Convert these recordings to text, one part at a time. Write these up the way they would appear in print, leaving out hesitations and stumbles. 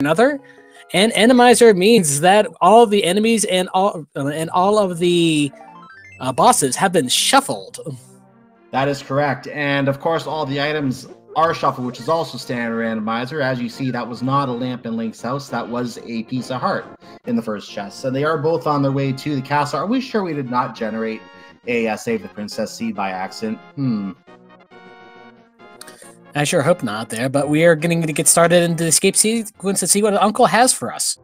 another. And Randomizer means that all the enemies and all of the bosses have been shuffled. That is correct. And of course, all the items are shuffled, which is also standard randomizer. As you see, that was not a lamp in Link's house. That was a piece of heart in the first chest. So they are both on their way to the castle. Are we sure we did not generate a Save the Princess seed by accident? I sure hope not there, but we are going to get started into the escape sequence to see what Uncle has for us.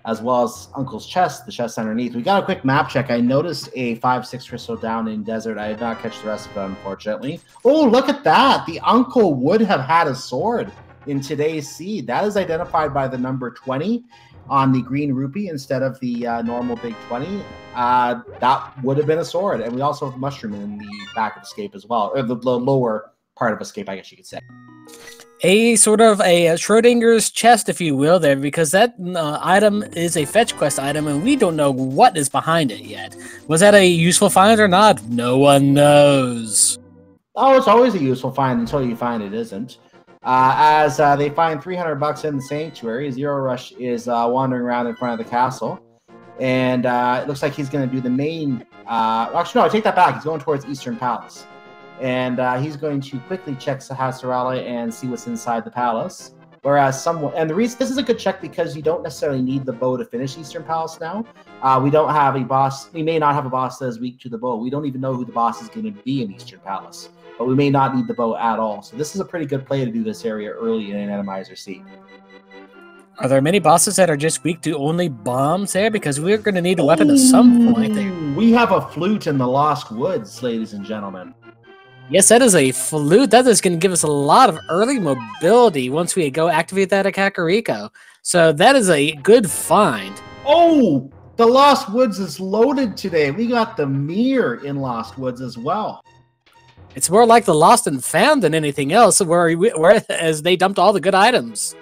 As well as Uncle's chest, the chest underneath. We got a quick map check. I noticed a 5-6 crystal down in desert. I did not catch the rest of it, unfortunately. Oh, look at that. The Uncle would have had a sword in today's seed. That is identified by the number 20 on the green rupee instead of the normal big 20. That would have been a sword. And we also have mushroom in the back of escape as well, or the lower part of escape, I guess you could say. A sort of a Schrodinger's chest, if you will, there, because that item is a fetch quest item, and we don't know what is behind it yet. Was that a useful find or not? No one knows. Oh, it's always a useful find until you find it isn't. As they find $300 in the sanctuary, zer0rush is wandering around in front of the castle, and it looks like he's going to do the main. Actually, no, I take that back. He's going towards Eastern Palace. And he's going to quickly check Sahasrara and see what's inside the palace. Whereas the reason this is a good check because you don't necessarily need the bow to finish Eastern Palace now. We don't have a boss. We may not have a boss that is weak to the bow. We don't even know who the boss is going to be in Eastern Palace. But we may not need the bow at all. So this is a pretty good play to do this area early in an Randomizer seed. Are there many bosses that are just weak to only bombs there? Because we're going to need a weapon at some point there. We have a flute in the Lost Woods, ladies and gentlemen. Yes, that is a flute. That is going to give us a lot of early mobility once we go activate that at Kakariko. So that is a good find. Oh, the Lost Woods is loaded today. We got the mirror in Lost Woods as well. It's more like the Lost and Found than anything else, whereas they dumped all the good items.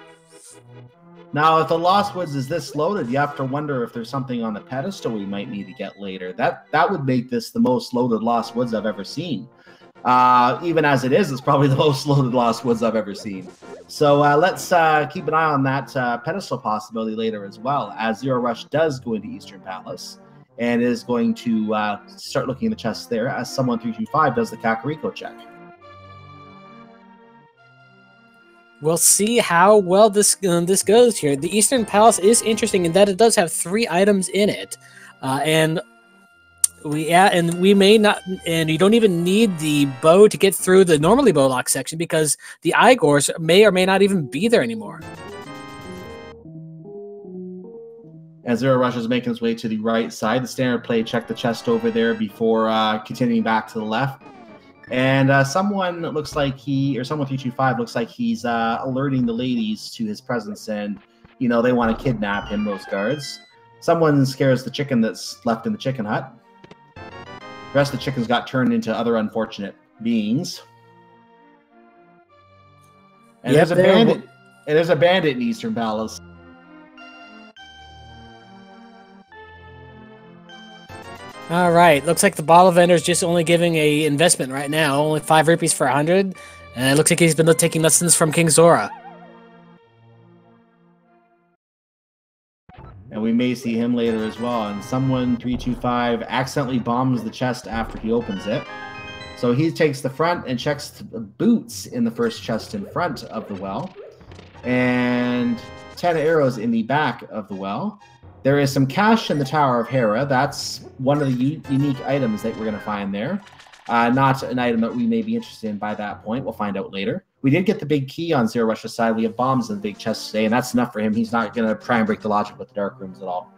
Now, if the Lost Woods is this loaded, you have to wonder if there's something on the pedestal we might need to get later. That would make this the most loaded Lost Woods I've ever seen. Even as it is, it's probably the most loaded Lost Woods I've ever seen. So let's keep an eye on that pedestal possibility later as well, as zer0rush does go into Eastern Palace and is going to start looking at the chests there as someone325 does the Kakariko check. We'll see how well this goes here. The Eastern Palace is interesting in that it does have 3 items in it, and we may not, and you don't even need the bow to get through the normally bow lock section because the Igors may or may not even be there anymore. As zer0rush is making his way to the right side, the standard play check the chest over there before continuing back to the left. And someone325 looks like he's alerting the ladies to his presence, and they want to kidnap him. Those guards. Someone scares the chicken that's left in the chicken hut. The rest of the chickens got turned into other unfortunate beings. And there's a bandit. And there's a bandit in Eastern Palace. All right, looks like the bottle vendor's just only giving a investment right now, only 5 rupees for 100, and it looks like he's been taking lessons from King Zora. And we may see him later as well. And someone325 accidentally bombs the chest after he opens it. So he takes the front and checks the boots in the first chest in front of the well. And 10 arrows in the back of the well. There is some cash in the Tower of Hera. That's one of the unique items that we're going to find there. Not an item that we may be interested in by that point. We'll find out later. We did get the big key on zer0rush's side. We have bombs in the big chest today, and that's enough for him. He's not going to try and break the logic with the dark rooms at all.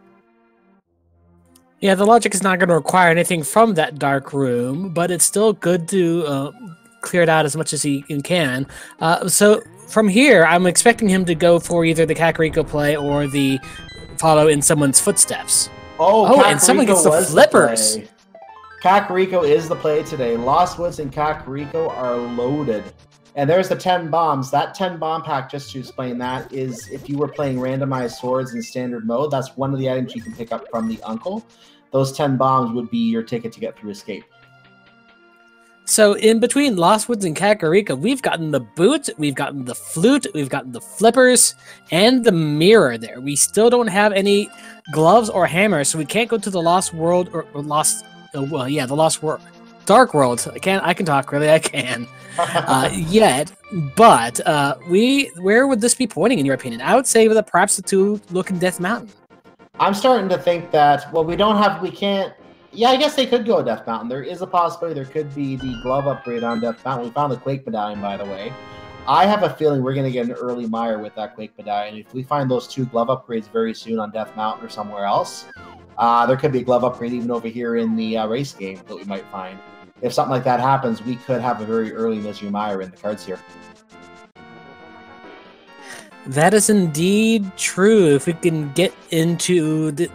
Yeah, the logic is not going to require anything from that dark room, but it's still good to clear it out as much as he can. So from here, I'm expecting him to go for either the Kakariko play or the follow in someone's footsteps. Oh, and someone gets the flippers. Kakariko is the play today. Lost Woods and Kakariko are loaded. And there's the 10 bombs. That 10 bomb pack, just to explain that, is if you were playing randomized swords in standard mode, that's one of the items you can pick up from the uncle. Those 10 bombs would be your ticket to get through escape. So in between Lost Woods and Kakariko, we've gotten the boot, we've gotten the flute, we've gotten the flippers, and the mirror there. We still don't have any gloves or hammers, so we can't go to the Lost World or Lost. Well, yeah, the Lost World, Dark World. I can talk. Really, I can. Yet, but where would this be pointing in your opinion? I would say that perhaps the two look in Death Mountain. I'm starting to think that, well, we can't. Yeah, I guess they could go Death Mountain. There is a possibility there could be the glove upgrade on Death Mountain. We found the Quake Medallion, by the way. I have a feeling we're going to get an early mire with that Quake Medallion. If we find those 2 glove upgrades very soon on Death Mountain or somewhere else, there could be a glove upgrade even over here in the race game that we might find. If something like that happens, we could have a very early Misery Mire in the cards here. That is indeed true. If we can get into the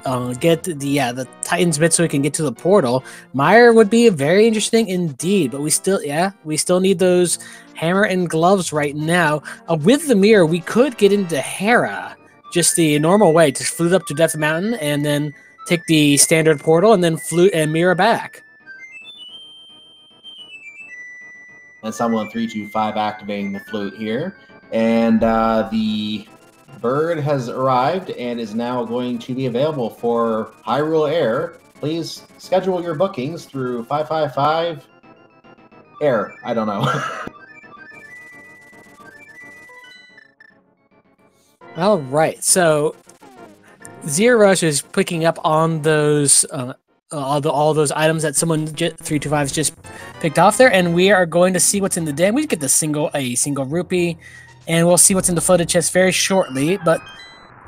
Titan's bit so we can get to the portal, Mire would be very interesting indeed. But we still need those hammer and gloves right now. With the mirror, we could get into Hera just the normal way, to flute up to Death Mountain and then take the standard portal and then flute and mirror back. And someone325 activating the flute here. And the bird has arrived and is now going to be available for Hyrule Air. Please schedule your bookings through 555 Air. I don't know. All right, so zer0rush is picking up on those all those items that someone325 has just picked off there, and we are going to see what's in the den. We get a single rupee. And we'll see what's in the floated chest very shortly, but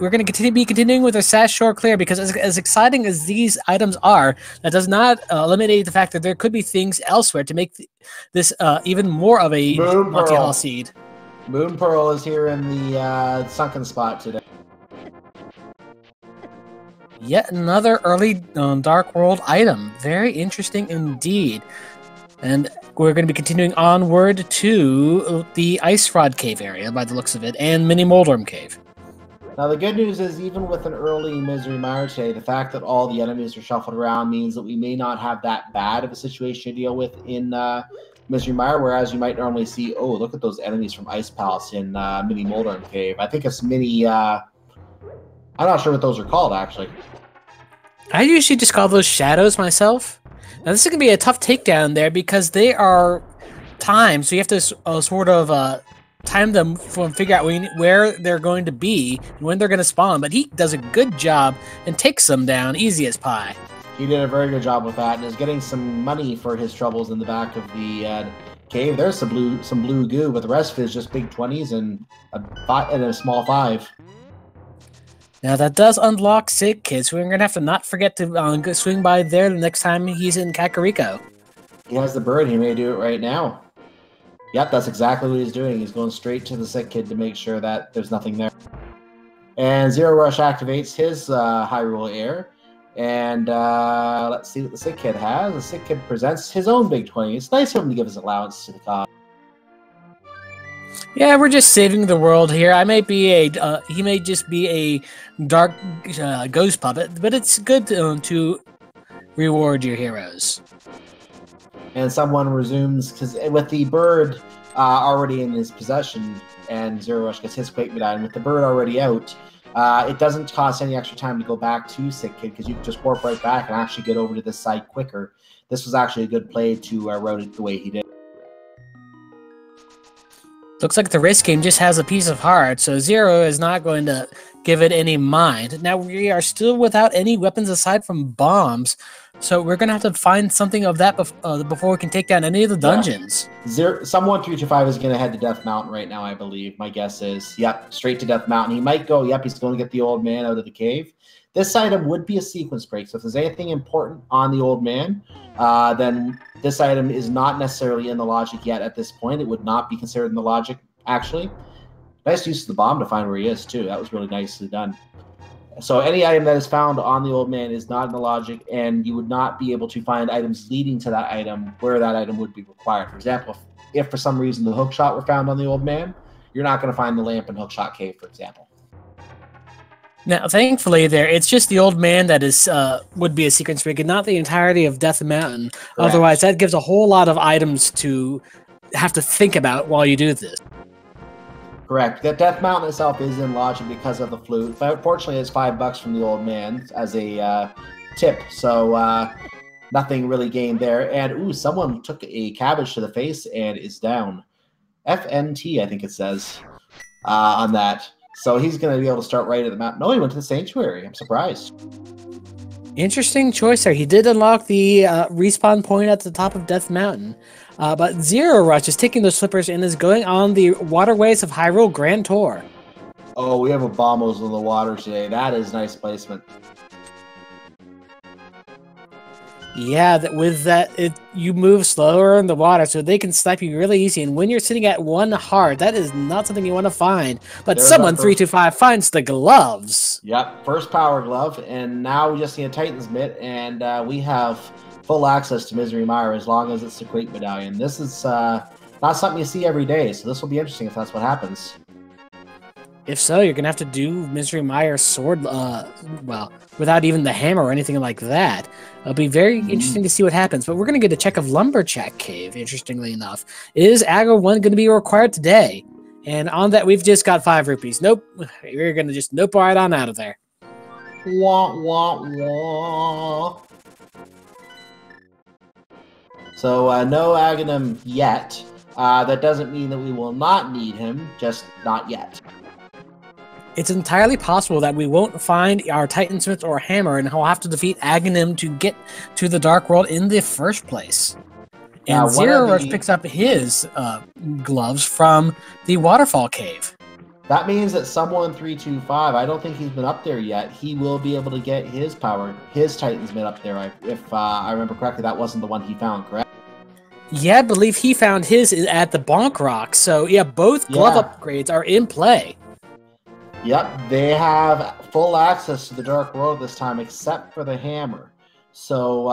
we're going to be continuing with our Sash Shore Clear, because as exciting as these items are, that does not eliminate the fact that there could be things elsewhere to make this even more of a multi-hall seed. Moon Pearl is here in the sunken spot today. Yet another early Dark World item. Very interesting indeed. And we're going to be continuing onward to the Ice Rod Cave area, by the looks of it, and Mini Moldorm Cave. Now, the good news is, even with an early Misery Mire today, the fact that all the enemies are shuffled around means that we may not have that bad of a situation to deal with in Misery Mire, whereas you might normally see, oh, look at those enemies from Ice Palace in Mini Moldorm Cave. I think it's Mini... I'm not sure what those are called, actually. I usually just call those shadows myself. Now, this is going to be a tough takedown there, because they are timed, so you have to sort of time them and figure out where they're going to be and when they're going to spawn. But he does a good job and takes them down easy as pie. He did a very good job with that, and is getting some money for his troubles in the back of the cave. There's some blue goo, but the rest of it is just big 20s and a small 5. Now that does unlock Sig Kid, so we're going to have to not forget to swing by there the next time he's in Kakariko. He has the bird. He may do it right now. Yep, that's exactly what he's doing. He's going straight to the Sig Kid to make sure that there's nothing there. And zer0rush activates his Hyrule Air. And let's see what the Sig Kid has. The Sig Kid presents his own big 20. It's nice of him to give his allowance to the cause. Yeah, we're just saving the world here. I may be he may just be a dark ghost puppet, but it's good to reward your heroes. And someone resumes, because with the bird already in his possession, and zer0rush gets his Quake Medallion, with the bird already out, it doesn't cost any extra time to go back to Sig Kid, because you can just warp right back and actually get over to this side quicker. This was actually a good play to route it the way he did. Looks like the race game just has a piece of heart, so Zero is not going to give it any mind. Now, we are still without any weapons aside from bombs, so we're going to have to find something of that before we can take down any of the dungeons. Yeah. Someone325 is going to head to Death Mountain right now, I believe. My guess is, yep, straight to Death Mountain. He might go, yep, he's going to get the old man out of the cave. This item would be a sequence break, so if there's anything important on the old man, then this item is not necessarily in the logic yet at this point. It would not be considered in the logic, actually. Nice use of the bomb to find where he is, too. That was really nicely done. So any item that is found on the old man is not in the logic, and you would not be able to find items leading to that item where that item would be required. For example, if for some reason the hookshot were found on the old man, you're not going to find the lamp in Hookshot Cave, for example. Now, thankfully, it's just the old man that is would be a secret spigot, not the entirety of Death Mountain. Correct. Otherwise, that gives a whole lot of items to have to think about while you do this. Correct. The Death Mountain itself is in logic because of the flute. But fortunately, it's $5 from the old man as a tip, so nothing really gained there. And ooh, someone took a cabbage to the face and is down. FNT, I think it says on that. So he's going to be able to start right at the mountain. No, he went to the sanctuary. I'm surprised. Interesting choice there. He did unlock the respawn point at the top of Death Mountain. But zer0rush is taking those slippers and is going on the waterways of Hyrule Grand Tour. Oh, we have a bombos in the water today. That is nice placement. Yeah, you move slower in the water, so they can snipe you really easy. And when you're sitting at 1 heart, that is not something you want to find. But someone325 finds the gloves. Yep, first power glove, and now we just need a Titan's mitt, and we have full access to Misery Mire as long as it's the Quake Medallion. This is not something you see every day, so this will be interesting if that's what happens. If so, you're going to have to do Misery Mire's sword, well, without even the hammer or anything like that. It'll be very interesting to see what happens, but we're going to get a check of Lumberjack Cave, interestingly enough. Is Aggro 1 going to be required today? And on that, we've just got 5 rupees. Nope. We're going to just nope right on out of there. Wah, wah, wah. So, no Aghanim yet. That doesn't mean that we will not need him, just not yet. It's entirely possible that we won't find our Titansmith or Hammer, and he'll have to defeat Aghanim to get to the Dark World in the first place. And zer0rush picks up his gloves from the Waterfall Cave. That means that someone325, I don't think he's been up there yet. He will be able to get his Titansmith up there. If I remember correctly, that wasn't the one he found, correct? Yeah, I believe he found his at the Bonk Rock. So, yeah, both glove upgrades are in play. Yep, they have full access to the Dark World this time, except for the hammer. So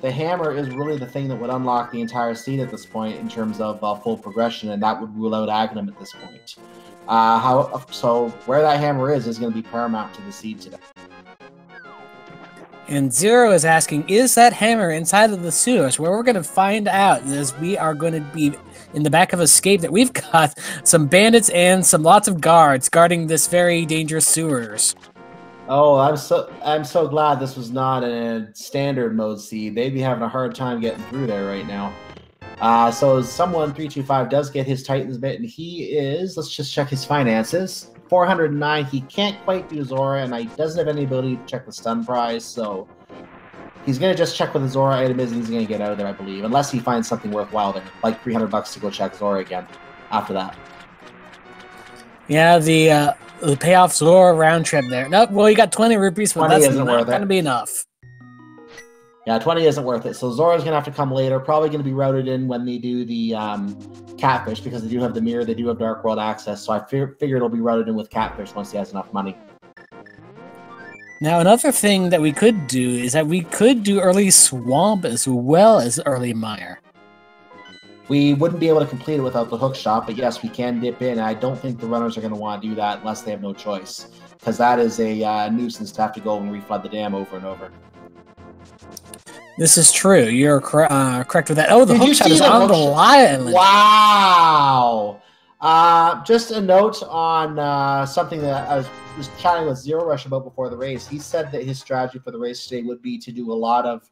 the hammer is really the thing that would unlock the entire seed at this point in terms of full progression, and that would rule out Aghanim at this point. So where that hammer is going to be paramount to the seed today. And Zero is asking, is that hammer inside of the sewers? Where we're going to find out is we are going to be in the back of Escape that we've got some bandits and lots of guards guarding this very dangerous sewers. Oh, I'm so glad this was not a standard mode seed. They'd be having a hard time getting through there right now. So someone325 does get his Titan's mitt, and he is, let's just check his finances. 409. He can't quite do Zora, and he doesn't have any ability to check the stun prize, so he's going to just check what the Zora item is, and he's going to get out of there, I believe, unless he finds something worthwhile there, like $300 to go check Zora again after that. Yeah, the payoff Zora round trip there. Nope, well, you got 20 rupees, but that's not going to be enough. Yeah, 20 isn't worth it. So Zora's going to have to come later. Probably going to be routed in when they do the Catfish, because they do have the mirror. They do have Dark World access. So I figure it'll be routed in with Catfish once he has enough money. Now, another thing that we could do is that we could do early Swamp as well as early Mire. We wouldn't be able to complete it without the hook shot, but yes, we can dip in. I don't think the runners are going to want to do that unless they have no choice, because that is a nuisance to have to go and reflood the dam over and over. This is true. You're correct with that. Oh, the hook shot is on the island. Wow. Just a note on something that I was chatting with zer0rush about before the race. He said that his strategy for the race today would be to do a lot of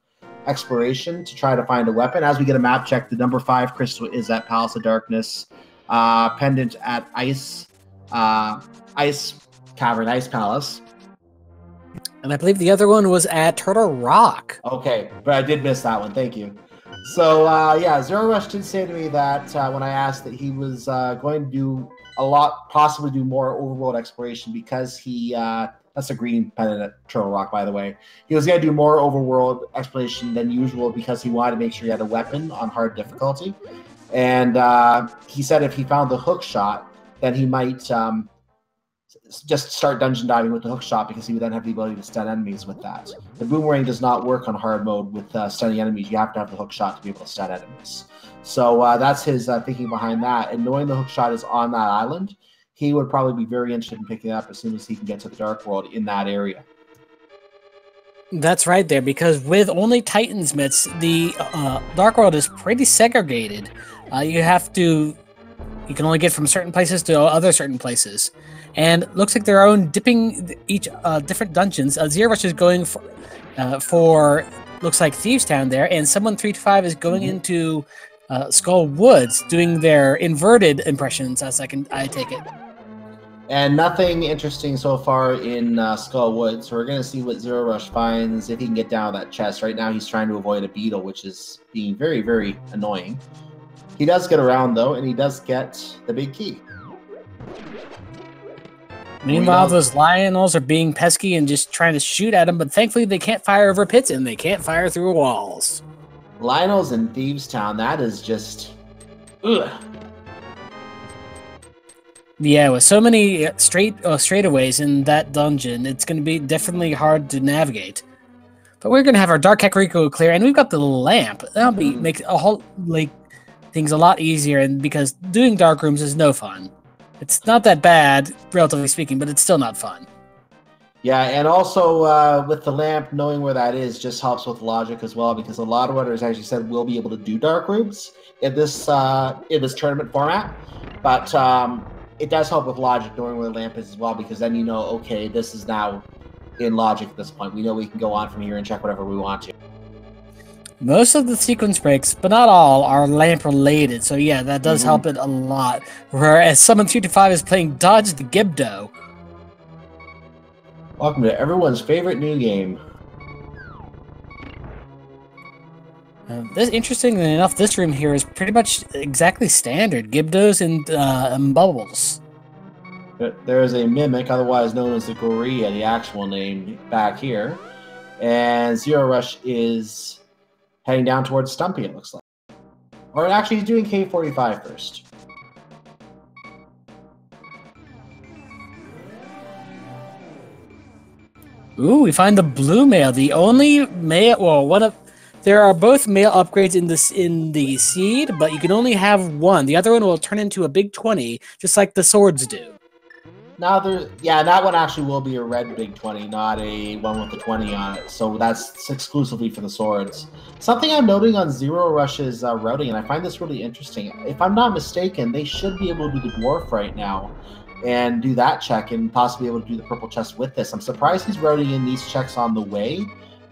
exploration to try to find a weapon. As we get a map check, the number 5 crystal is at Palace of Darkness, pendant at Ice Cavern, Ice Palace. And I believe the other one was at Turtle Rock. Okay, but I did miss that one. Thank you. So, yeah, zer0rush did say to me that when I asked that he was going to do a lot, possibly do more overworld exploration because he, that's a green pendant at Turtle Rock, by the way. He was going to do more overworld exploration than usual because he wanted to make sure he had a weapon on hard difficulty. And he said if he found the hook shot, then he might just start dungeon diving with the hook shot because he would then have the ability to stun enemies with that. The boomerang does not work on hard mode with stunning enemies. You have to have the hook shot to be able to stun enemies. So that's his thinking behind that. And knowing the hook shot is on that island, he would probably be very interested in picking it up as soon as he can get to the Dark World in that area. That's right there, because with only Titan's mitts, the Dark World is pretty segregated. You can only get from certain places to other certain places. And looks like their own each different dungeons. zer0rush is going for looks like Thieves Town there, and someone325 is going into Skull Woods, doing their inverted impressions, as I take it. And nothing interesting so far in Skull Woods. So we're going to see what zer0rush finds, if he can get down that chest. Right now he's trying to avoid a beetle, which is being very, very annoying. He does get around, though, and he does get the big key. Meanwhile, those Lionels are being pesky and just trying to shoot at him, but thankfully they can't fire over pits and they can't fire through walls. Lionels in Thieves Town, that is just... ugh. Yeah, with so many straightaways in that dungeon, it's going to be definitely hard to navigate. But we're going to have our Dark Kakariko clear, and we've got the lamp. That'll make a whole things a lot easier, and because doing dark rooms is no fun. It's not that bad, relatively speaking, but it's still not fun. Yeah, and also with the lamp, knowing where that is just helps with logic as well, because a lot of runners, as you said, will be able to do dark rooms in this tournament format. But it does help with logic, knowing where the lamp is as well, because then you know, okay, this is now in logic at this point. We know we can go on from here and check whatever we want to. Most of the sequence breaks, but not all, are lamp related. So yeah, that does help it a lot. Whereas someone325 is playing Dodge the Gibdo. Welcome to everyone's favorite new game. Interestingly enough, this room here is pretty much exactly standard. Gibdos and bubbles. There is a mimic, otherwise known as the Gorilla, the actual name, back here. And zer0rush is heading down towards Stumpy, it looks like. Or actually, he's doing K45 first. Ooh, we find the blue mail. The only mail, well, there are both mail upgrades in the seed, but you can only have one. The other one will turn into a big 20, just like the swords do. Now that one actually will be a red big 20, not a one with the 20 on it. So that's exclusively for the swords. Something I'm noting on zer0rush's routing, and I find this really interesting. If I'm not mistaken, they should be able to do the dwarf right now and do that check and possibly able to do the purple chest with this. I'm surprised he's routing in these checks on the way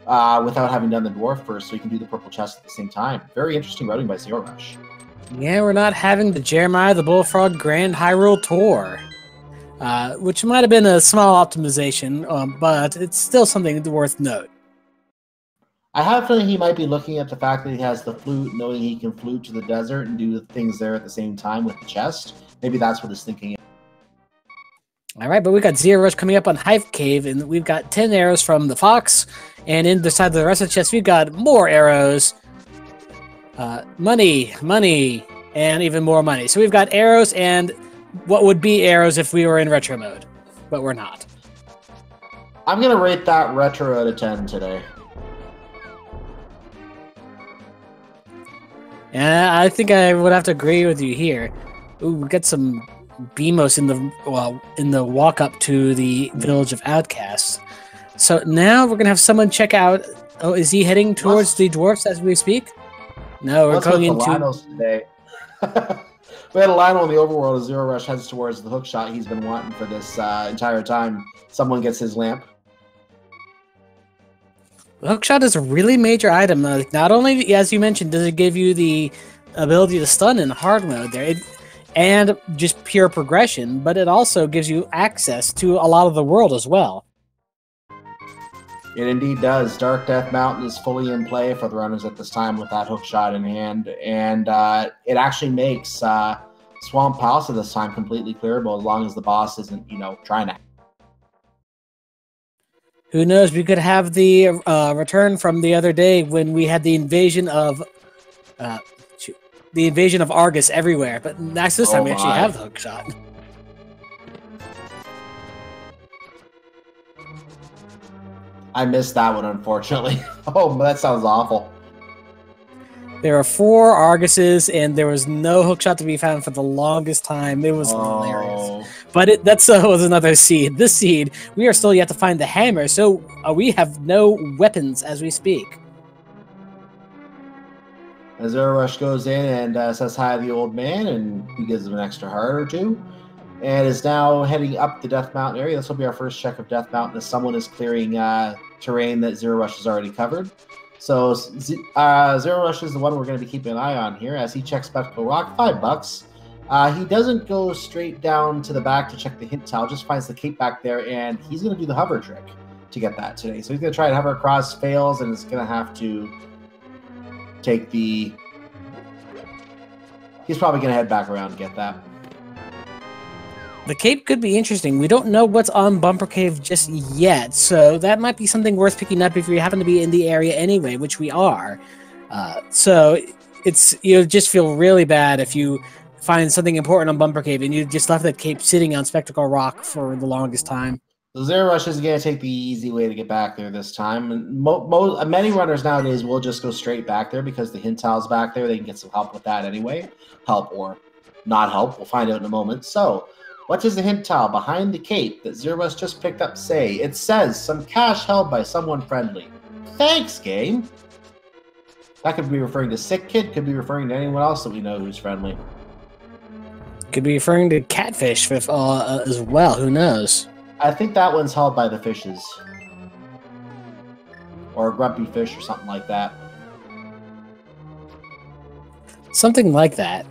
without having done the dwarf first, so he can do the purple chest at the same time. Very interesting routing by zer0rush. Yeah, we're not having the Jeremiah the Bullfrog Grand Hyrule Tour. Which might have been a small optimization, but it's still something worth note. I have a feeling he might be looking at the fact that he has the flute, knowing he can flute to the desert and do things there at the same time with the chest. Maybe that's what his thinking is. All right, but we got zer0rush coming up on Hive Cave, and we've got 10 arrows from the fox, and in the side of the rest of the chest, we've got more arrows, money, and even more money. So we've got arrows and what would be arrows if we were in retro mode, but we're not. I'm going to rate that retro out of 10 today. Yeah, I think I would have to agree with you here. Ooh, we got some BMOS in the walk up to the village of outcasts. So now we're gonna have someone check out. Oh, is he heading towards the dwarfs as we speak? No, we're going into today. We had a Lionel in the overworld as zer0rush heads towards the hookshot he's been wanting for this entire time. Someone gets his lamp. The hookshot is a really major item. Not only, as you mentioned, does it give you the ability to stun in hard mode there, and just pure progression, but it also gives you access to a lot of the world as well. It indeed does. Dark Death Mountain is fully in play for the runners at this time with that hookshot in hand, and it actually makes Swamp Palace at this time completely clearable as long as the boss isn't, trying to. Who knows? We could have the return from the other day when we had the invasion of Argus everywhere, but this time we actually have the hookshot. I missed that one, unfortunately. Oh, that sounds awful. There are 4 Arguses, and there was no hookshot to be found for the longest time. It was hilarious. but that was another seed. This seed, we are still yet to find the hammer, so we have no weapons as we speak. As zer0rush goes in and says hi to the old man, and he gives him an extra heart or two, and is now heading up the Death Mountain area. This will be our first check of Death Mountain, as someone is clearing terrain that zer0rush has already covered. So zer0rush is the one we're going to be keeping an eye on here, as he checks Spectacle Rock, $5. He doesn't go straight down to the back to check the hint tile, just finds the cape back there, and he's going to do the hover trick to get that today. So he's going to try and hover across, fails, and is going to have to take the... He's probably going to head back around to get that. The cape could be interesting. We don't know what's on Bumper Cave just yet, so that might be something worth picking up if you happen to be in the area anyway, which we are. So you'll just feel really bad if you find something important on Bumper Cave and you just left that cape sitting on Spectacle Rock for the longest time. So zer0rush is going to take the easy way to get back there this time. And many runners nowadays will just go straight back there because the hint tile's back there. They can get some help with that anyway. Help or not help. We'll find out in a moment. So... what does the hint tile behind the cape that zer0rush just picked up say? It says, some cash held by someone friendly. Thanks, game. That could be referring to Sick Kid, could be referring to anyone else that we know who's friendly. Could be referring to Catfish as well, who knows? I think that one's held by the fishes. Or Grumpy Fish or something like that. Something like that.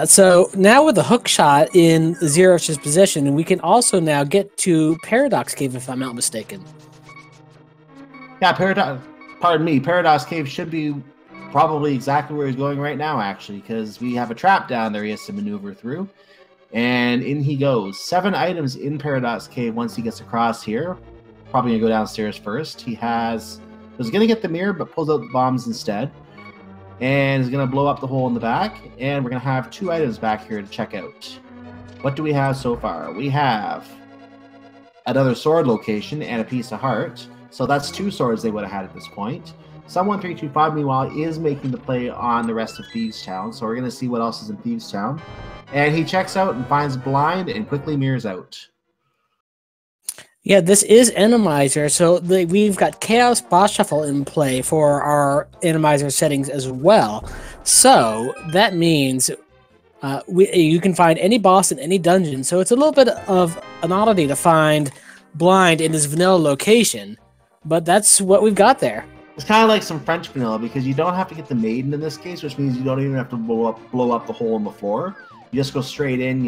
So now with the hook shot in zer0rush's possession, we can also now get to Paradox Cave, if I'm not mistaken. Yeah, Paradox Cave should be probably exactly where he's going right now, actually, because we have a trap down there he has to maneuver through. And in he goes. 7 items in Paradox Cave once he gets across here. Probably going to go downstairs first. He was going to get the mirror, but pulls out the bombs instead. And is going to blow up the hole in the back. And we're going to have 2 items back here to check out. What do we have so far? We have another sword location and a piece of heart. So that's 2 swords they would have had at this point. Someone325, meanwhile, is making the play on the rest of Thieves Town. So we're going to see what else is in Thieves Town. And he checks out and finds blind and quickly mirrors out. Yeah, this is Randomizer, so we've got Chaos Boss Shuffle in play for our Randomizer settings as well. So that means you can find any boss in any dungeon. So it's a little bit of an oddity to find blind in this vanilla location, but that's what we've got there. It's kind of like some French vanilla because you don't have to get the maiden in this case, which means you don't even have to blow up the hole in the floor. You just go straight in,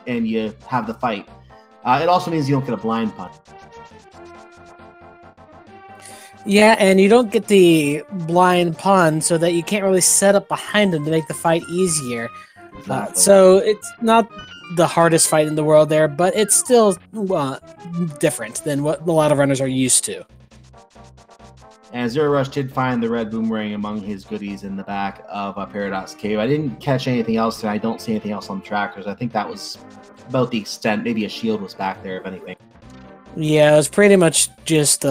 and you have the fight. It also means you don't get a blind punch. Yeah, and you don't get the blind pun, so that you can't really set up behind him to make the fight easier. Exactly. So it's not the hardest fight in the world there, but it's still different than what a lot of runners are used to. And zer0rush did find the red boomerang among his goodies in the back of Paradox Cave. I didn't catch anything else, and I don't see anything else on the trackers. I think that was about the extent. Maybe a shield was back there, if anything. Yeah, it was pretty much just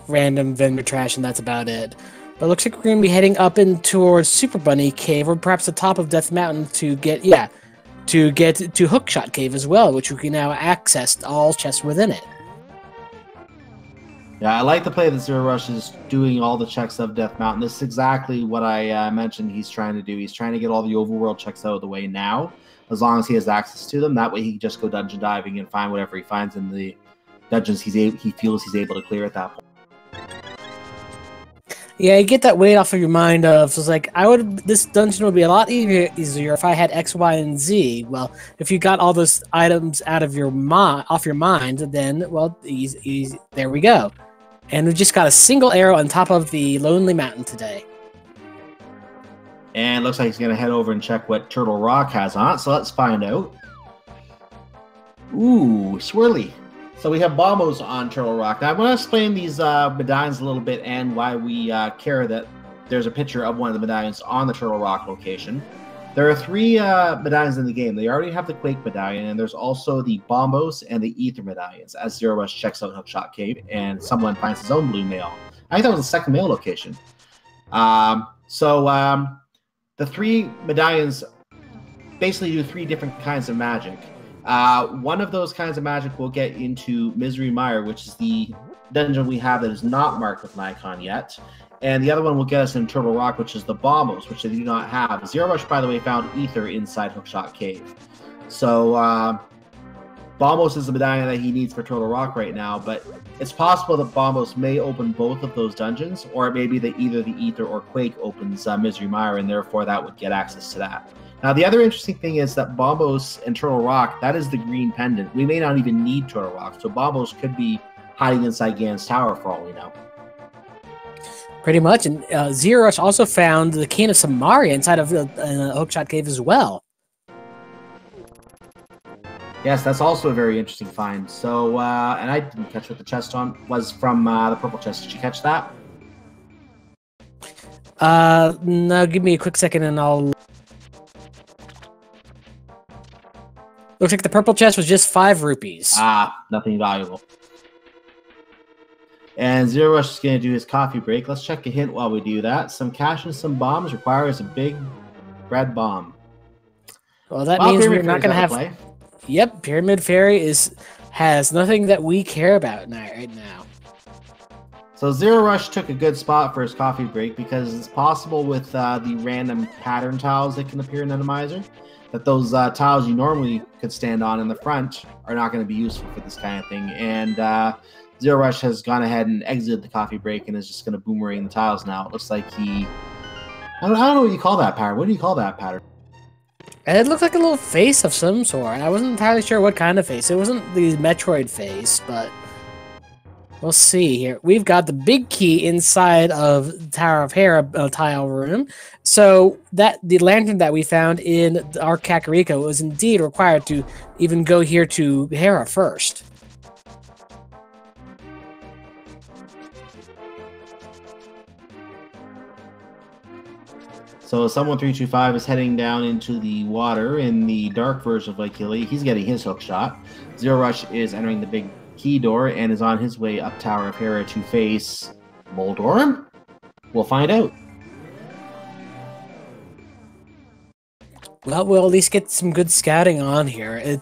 random vendor trash, and that's about it. But it looks like we're going to be heading up in towards Super Bunny Cave, or perhaps the top of Death Mountain to get to Hookshot Cave as well, which we can now access all chests within it. Yeah, I like the play that zer0rush is doing all the checks of Death Mountain. This is exactly what I mentioned he's trying to do. He's trying to get all the overworld checks out of the way now, as long as he has access to them. That way he can just go dungeon diving and find whatever he finds in the dungeons he feels he's able to clear at that point. Yeah, you get that weight off of your mind of, it's like, this dungeon would be a lot easier if I had X, Y, and Z. Well, if you got all those items out of your off your mind, then, well, there we go. And we just got a single arrow on top of the Lonely Mountain today. And it looks like he's going to head over and check what Turtle Rock has on it, so let's find out. Ooh, swirly. So we have bombos on Turtle Rock. Now I want to explain these medallions a little bit and why we care that there's a picture of one of the medallions on the Turtle Rock location. There are 3 medallions in the game. They already have the Quake medallion, and there's also the bombos and the Ether medallions, as zer0rush checks out Hookshot Cave, and someone finds his own blue mail. I think that was the second mail location. The 3 medallions basically do 3 different kinds of magic. One of those kinds of magic will get into Misery Mire, which is the dungeon we have that is not marked with an icon yet. And the other one will get us in Turtle Rock, which is the Bombos, which they do not have. Zero Rush, by the way, found Ether inside Hookshot Cave. So Bombos is the medallion that he needs for Turtle Rock right now, but it's possible that Bombos may open both of those dungeons, or it may be that either the Ether or Quake opens Misery Mire, and therefore that would get access to that. Now, the other interesting thing is that Bombos and Turtle Rock, that is the green pendant. We may not even need Turtle Rock, so Bombos could be hiding inside Gan's Tower for all we know. Pretty much, and zer0rush also found the Cane of Samaria inside of Hookshot Cave as well. Yes, that's also a very interesting find. So, and I didn't catch what the chest was from the purple chest. Did you catch that? No, give me a quick second and I'll... Looks like the purple chest was just 5 rupees. Ah, nothing valuable. And zer0rush is going to do his coffee break. Let's check a hint while we do that. Some cash and some bombs requires a big red bomb. Well, that means we're not going to have... Play. Yep, Pyramid Fairy has nothing that we care about right now. So zer0rush took a good spot for his coffee break because it's possible with the random pattern tiles that can appear in Randomizer that those tiles you normally could stand on in the front are not going to be useful for this kind of thing. And zer0rush has gone ahead and exited the coffee break and is just going to boomerang the tiles now. It looks like he... I don't know what you call that pattern. What do you call that pattern? It looked like a little face of some sort. I wasn't entirely sure what kind of face. It wasn't the Metroid face, but we'll see here. We've got the big key inside of Tower of Hera tile room. So that the lantern that we found in our Kakariko was indeed required to even go here to Hera first. So someone325 is heading down into the water in the dark version of Lake Hilly. He's getting his hook shot. zer0rush is entering the big key door and is on his way up Tower of Hera to face Moldorum? We'll find out. Well, we'll at least get some good scouting on here.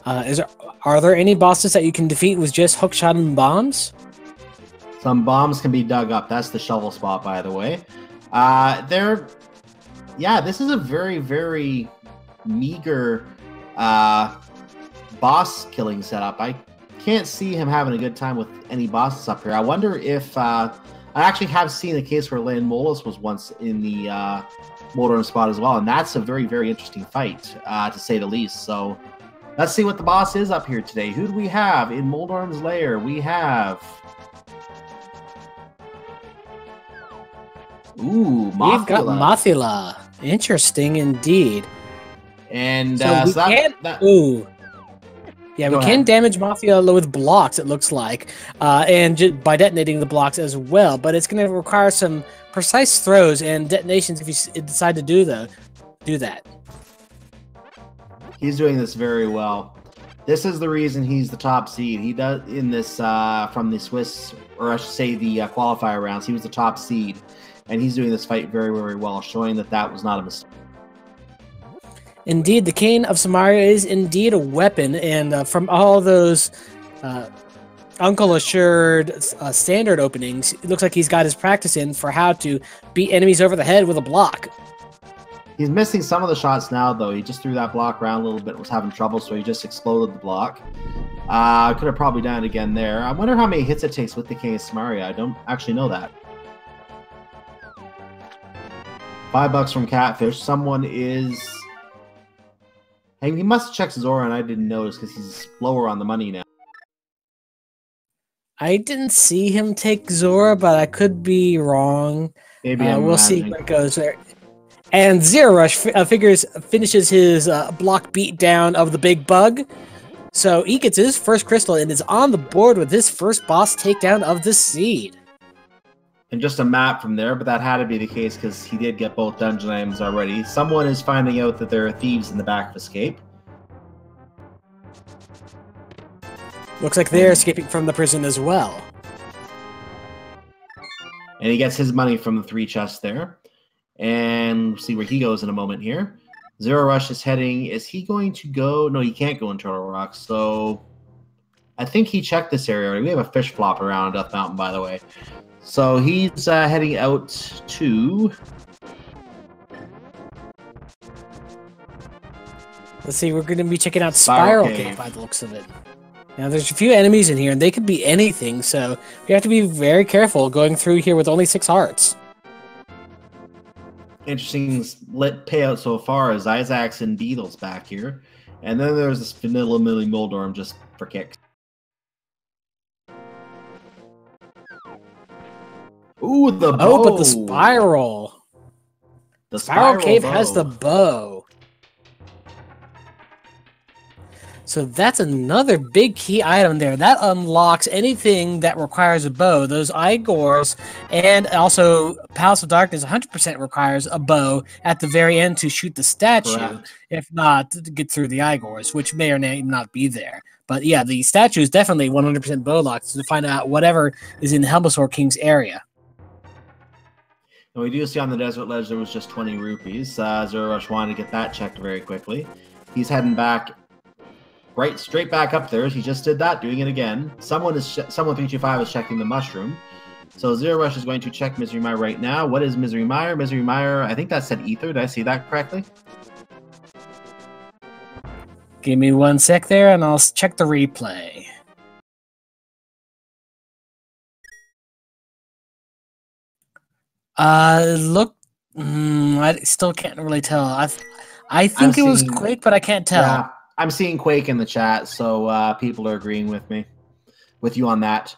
Are there any bosses that you can defeat with just hookshot and bombs? Some bombs can be dug up. That's the shovel spot, by the way. This is a very, very meager boss killing setup. I can't see him having a good time with any bosses up here. I wonder if I actually have seen a case where Lan Molas was once in the Moldorum spot as well, and that's a very, very interesting fight, to say the least. So let's see what the boss is up here today. Who do we have in Moldorum's lair? We have... Ooh, Mothula. We've got Mothula. Interesting indeed. And we can damage Mothula with blocks, it looks like, and by detonating the blocks as well. But it's going to require some precise throws and detonations if you decide to do that. He's doing this very well. This is the reason he's the top seed. He does in this from the Swiss, or I should say the qualifier rounds. He was the top seed. And he's doing this fight very, very well, showing that that was not a mistake. Indeed, the Cane of Samaria is indeed a weapon, and from all those Uncle Assured standard openings, it looks like he's got his practice in for how to beat enemies over the head with a block. He's missing some of the shots now, though. He just threw that block around a little bit, was having trouble, so he just exploded the block. Could have probably done it again there. I wonder how many hits it takes with the Cane of Samaria. I don't actually know that. $5 from Catfish. Someone is... Hey, he must check Zora, and I didn't notice because he's lower on the money now. I didn't see him take Zora, but I could be wrong. Maybe we'll see where it goes there. And zer0rush finishes his block beat down of the big bug. So he gets his first crystal and is on the board with his first boss takedown of the seed. And just a map from there, but that had to be the case because he did get both dungeon items already. Someone is finding out that there are thieves in the back of Escape. Looks like they're escaping from the prison as well. And he gets his money from the 3 chests there. And we'll see where he goes in a moment here. Zero Rush is heading. Is he going to go? No, he can't go in Turtle Rock. So I think he checked this area already. We have a fish flop around Death Mountain, by the way. So he's heading out to... Let's see, we're going to be checking out Spiral Cave by the looks of it. Now, there's a few enemies in here, and they could be anything, so we have to be very careful going through here with only 6 hearts. Interesting lit payout so far is Isaac's and Beetle's back here. And then there's this Vanilla Millie Moldorm just for kicks. Ooh, the bow! Oh, but the Spiral! The Spiral Cave bow has the bow. So that's another big key item there. That unlocks anything that requires a bow. Those Igors and also Palace of Darkness 100% requires a bow at the very end to shoot the statue. Correct. If not, to get through the Igors, which may or may not be there. But yeah, the statue is definitely 100% bow locked to find out whatever is in the Helmsor King's area. And we do see on the Desert Ledge there was just 20 rupees. zer0rush wanted to get that checked very quickly. He's heading back... right, straight back up there. He just did that, doing it again. Someone325 is checking the mushroom. So zer0rush is going to check Misery Mire right now. What is Misery Mire? Misery Mire, I think that said Ether. Did I see that correctly? Give me 1 sec there, and I'll check the replay. Look, I still can't really tell. I think it was Quake, but I can't tell. Yeah. I'm seeing Quake in the chat, so people are agreeing with you on that.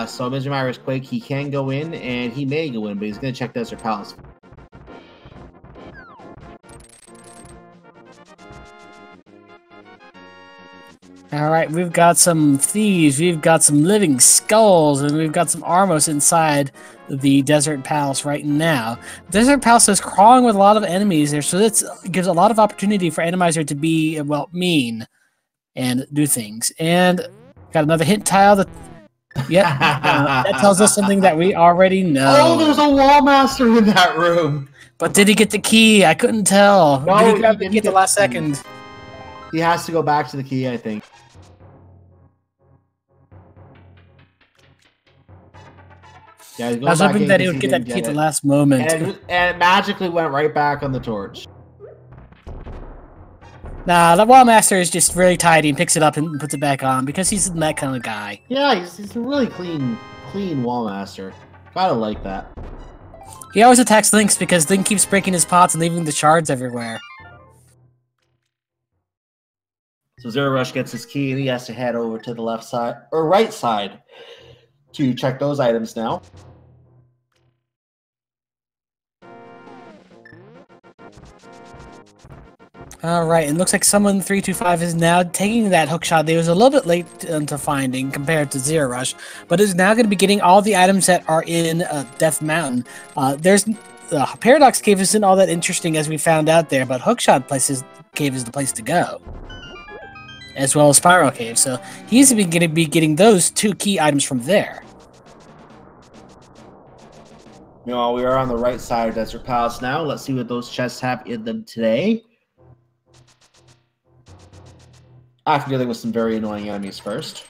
So Misery Mire is Quake. He can go in, and he may go in, but he's going to check Desert Palace. All right, we've got some thieves, we've got some living skulls, and we've got some Armos inside the Desert Palace right now. Desert Palace is crawling with a lot of enemies there, so that gives a lot of opportunity for Randomizer to be, well, mean and do things. And got another hint tile that, that tells us something that we already know. Oh, there's a wall master in that room. But did he get the key? I couldn't tell. No, did he grab the key at the last second? He has to go back to the key, I think. Yeah, I was hoping that he would get that key at the last moment. And it magically went right back on the torch. Nah, the Wall Master is just really tidy and picks it up and puts it back on because he's that kind of guy. Yeah, he's a really clean Wall Master. Gotta like that. He always attacks Lynx because Link keeps breaking his pots and leaving the shards everywhere. So zer0rush gets his key and he has to head over to the left side, or right side, to check those items now. Alright, it looks like someone325 is now taking that hookshot. They was a little bit late to finding compared to zer0rush, but is now going to be getting all the items that are in Death Mountain. There's Paradox Cave isn't all that interesting as we found out there, but Hookshot Cave is the place to go, as well as Spiral Cave. So he's going to be getting those 2 key items from there. You know, we are on the right side of Desert Palace now. Let's see what those chests have in them today. After dealing with some very annoying enemies first.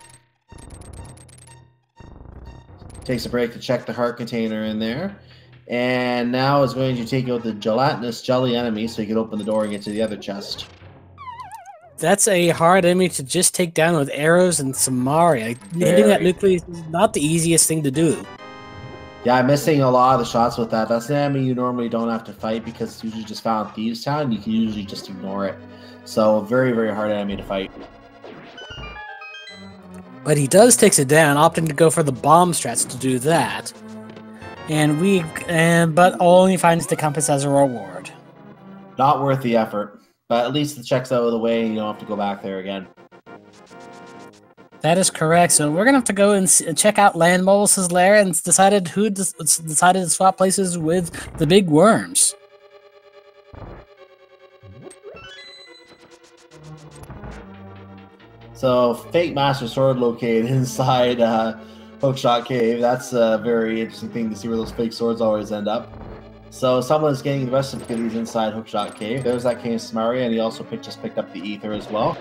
Takes a break to check the heart container in there. And now is going to take out the gelatinous jelly enemy so you can open the door and get to the other chest. That's a hard enemy to just take down with arrows and Samaria. Hitting that nucleus is not the easiest thing to do. Yeah, I'm missing a lot of the shots with that. That's an enemy you normally don't have to fight because it's usually just found in Thieves Town. You can usually just ignore it. So, very, very hard enemy to fight. But he takes it down, opting to go for the bomb strats to do that. But only finds the compass as a reward. Not worth the effort. But at least the check's out of the way and you don't have to go back there again. That is correct. So we're going to have to go and check out Land Molus's lair and decided to swap places with the big worms. So, Fake Master Sword located inside Hookshot Cave. That's a very interesting thing to see where those fake swords always end up. So someone's getting the rest of the goodies inside Hookshot Cave. There's that King Samaria, and he also just picked up the Ether as well.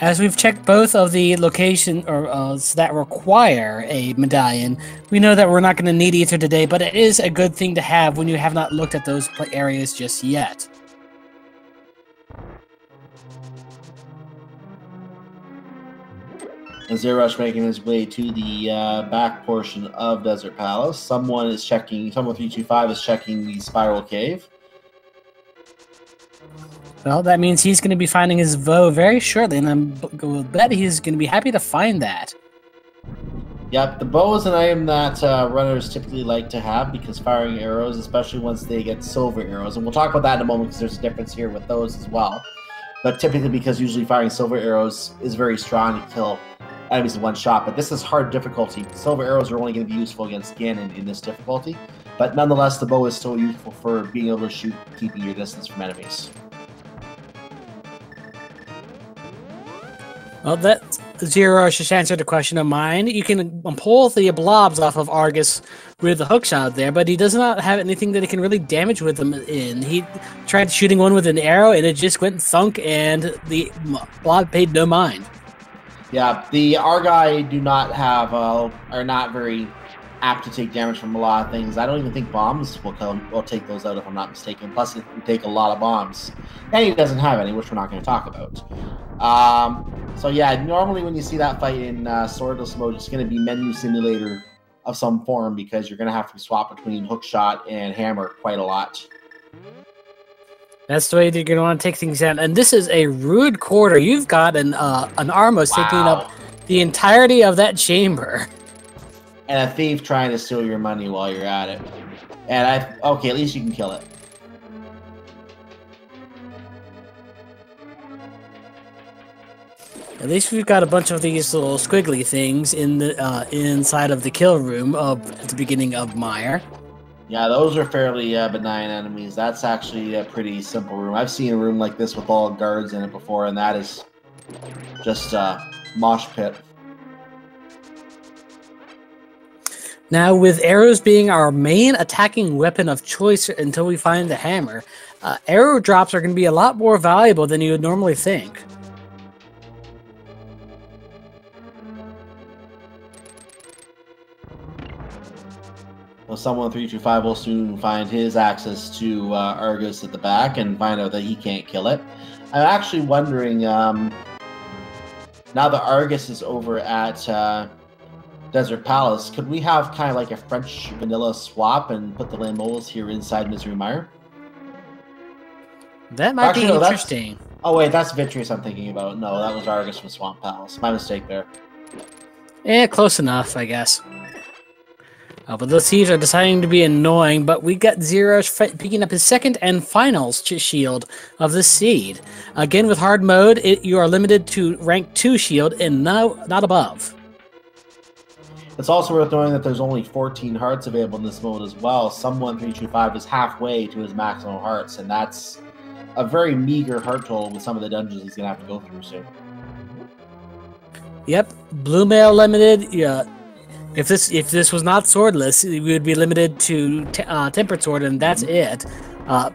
As we've checked both of the location that require a medallion, we know that we're not going to need Ether today, but it is a good thing to have when you have not looked at those areas just yet. And zer0rush making his way to the back portion of Desert Palace. Someone325 is checking the Spiral Cave. Well, that means he's going to be finding his bow very shortly, and I bet he's going to be happy to find that. Yep, the bow is an item that runners typically like to have because firing arrows, especially once they get silver arrows, and we'll talk about that in a moment because there's a difference here with those as well. But typically because usually firing silver arrows is very strong to kill enemies in one shot, but this is hard difficulty. Silver arrows are only going to be useful against Ganon in this difficulty, but nonetheless the bow is still useful for being able to shoot, keeping your distance from enemies. Well, that zer0rush just answered a question of mine. You can pull the blobs off of Argus with the hookshot there, but he does not have anything that he can really damage with them in. He tried shooting one with an arrow, and it just went thunk, and the blob paid no mind. Yeah, the Argai do not have, are not very apt to take damage from a lot of things. I don't even think bombs will take those out if I'm not mistaken. Plus, it would take a lot of bombs. And he doesn't have any, which we're not going to talk about. So yeah, normally when you see that fight in swordless mode, it's going to be menu simulator of some form because you're going to have to swap between hookshot and hammer quite a lot. That's the way that you're going to want to take things down. And this is a rude quarter. You've got an Armos taking up the entirety of that chamber. And a thief trying to steal your money while you're at it. And okay, at least you can kill it. At least we've got a bunch of these little squiggly things in the inside of the kill room at the beginning of Mire. Yeah, those are fairly benign enemies. That's actually a pretty simple room. I've seen a room like this with all guards in it before, and that is just a mosh pit. Now, with arrows being our main attacking weapon of choice until we find the hammer, arrow drops are going to be a lot more valuable than you would normally think. Well, someone325 will soon find his access to Argus at the back and find out that he can't kill it. I'm actually wondering, now that Argus is over at Desert Palace, could we have kind of like a French vanilla swap and put the Lamolas here inside Misery Mire? That might be interesting. Oh wait, that's Vitreous I'm thinking about. No, that was Argus from Swamp Palace. My mistake there. Yeah, close enough, I guess. But those thieves are deciding to be annoying, but we got zer0rush picking up his second and final shield of the seed. Again, with hard mode, you are limited to rank 2 shield and not above. It's also worth knowing that there's only 14 hearts available in this mode as well. Someone325 is halfway to his maximum hearts, and that's a very meager heart total with some of the dungeons he's going to have to go through soon. Yep, blue mail limited. Yeah. If this was not swordless, we would be limited to tempered sword, and that's it.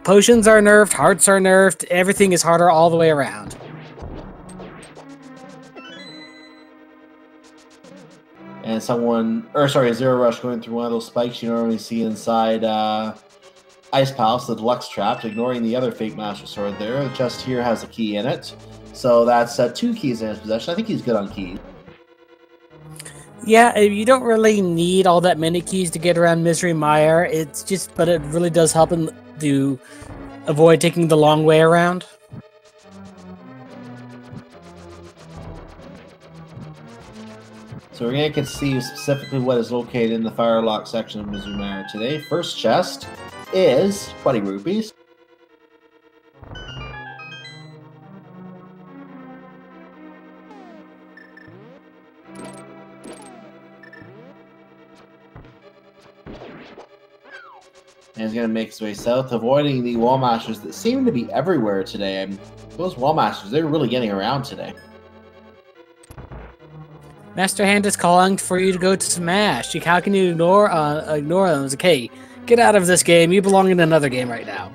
Potions are nerfed, hearts are nerfed, everything is harder all the way around. And zer0rush going through one of those spikes you normally see inside Ice Palace, the Deluxe Trap, ignoring the other Fake Master Sword there. The chest here has a key in it. So that's 2 keys in his possession. I think he's good on keys. Yeah, you don't really need all that many keys to get around Misery Mire. But it really does help him to avoid taking the long way around. So we're going to see specifically what is located in the Firelock section of Misery Mire today. First chest is 20 rupees. And he's going to make his way south, avoiding the wall masters that seem to be everywhere today. I mean, those wall masters, they're really getting around today. Master Hand is calling for you to go to Smash. How can you ignore them? It's okay. Get out of this game. You belong in another game right now.